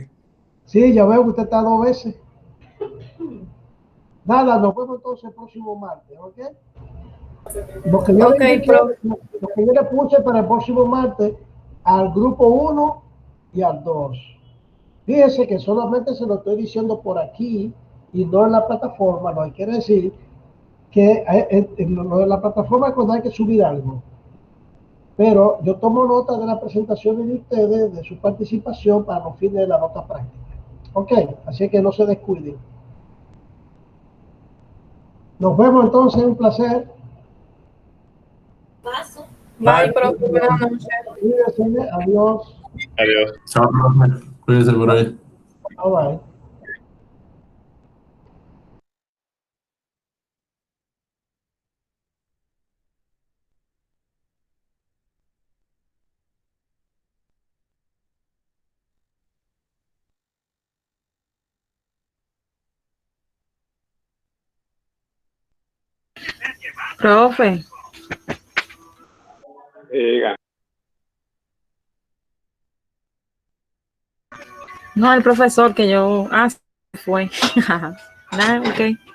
Sí, ya veo que usted está 2 veces. Nada, nos vemos entonces el próximo martes, ¿ok? Lo que yo Ok, le indiqué, profe. lo que yo le puse para el próximo martes al grupo 1 y al 2. Fíjese que solamente se lo estoy diciendo por aquí y no en la plataforma, no hay que decir que en lo de la plataforma es cuando hay que subir algo. Pero yo tomo nota de las presentaciones de ustedes, de su participación para los fines de la nota práctica. Ok, así que no se descuiden. Nos vemos entonces, un placer. Bye, profe. Buenas noches. Cuídense, adiós. Adiós. Chao, profe. Cuídese por ahí. Bye bye. Profe, no, el profesor que yo... Ah, se fue. Ah, ok.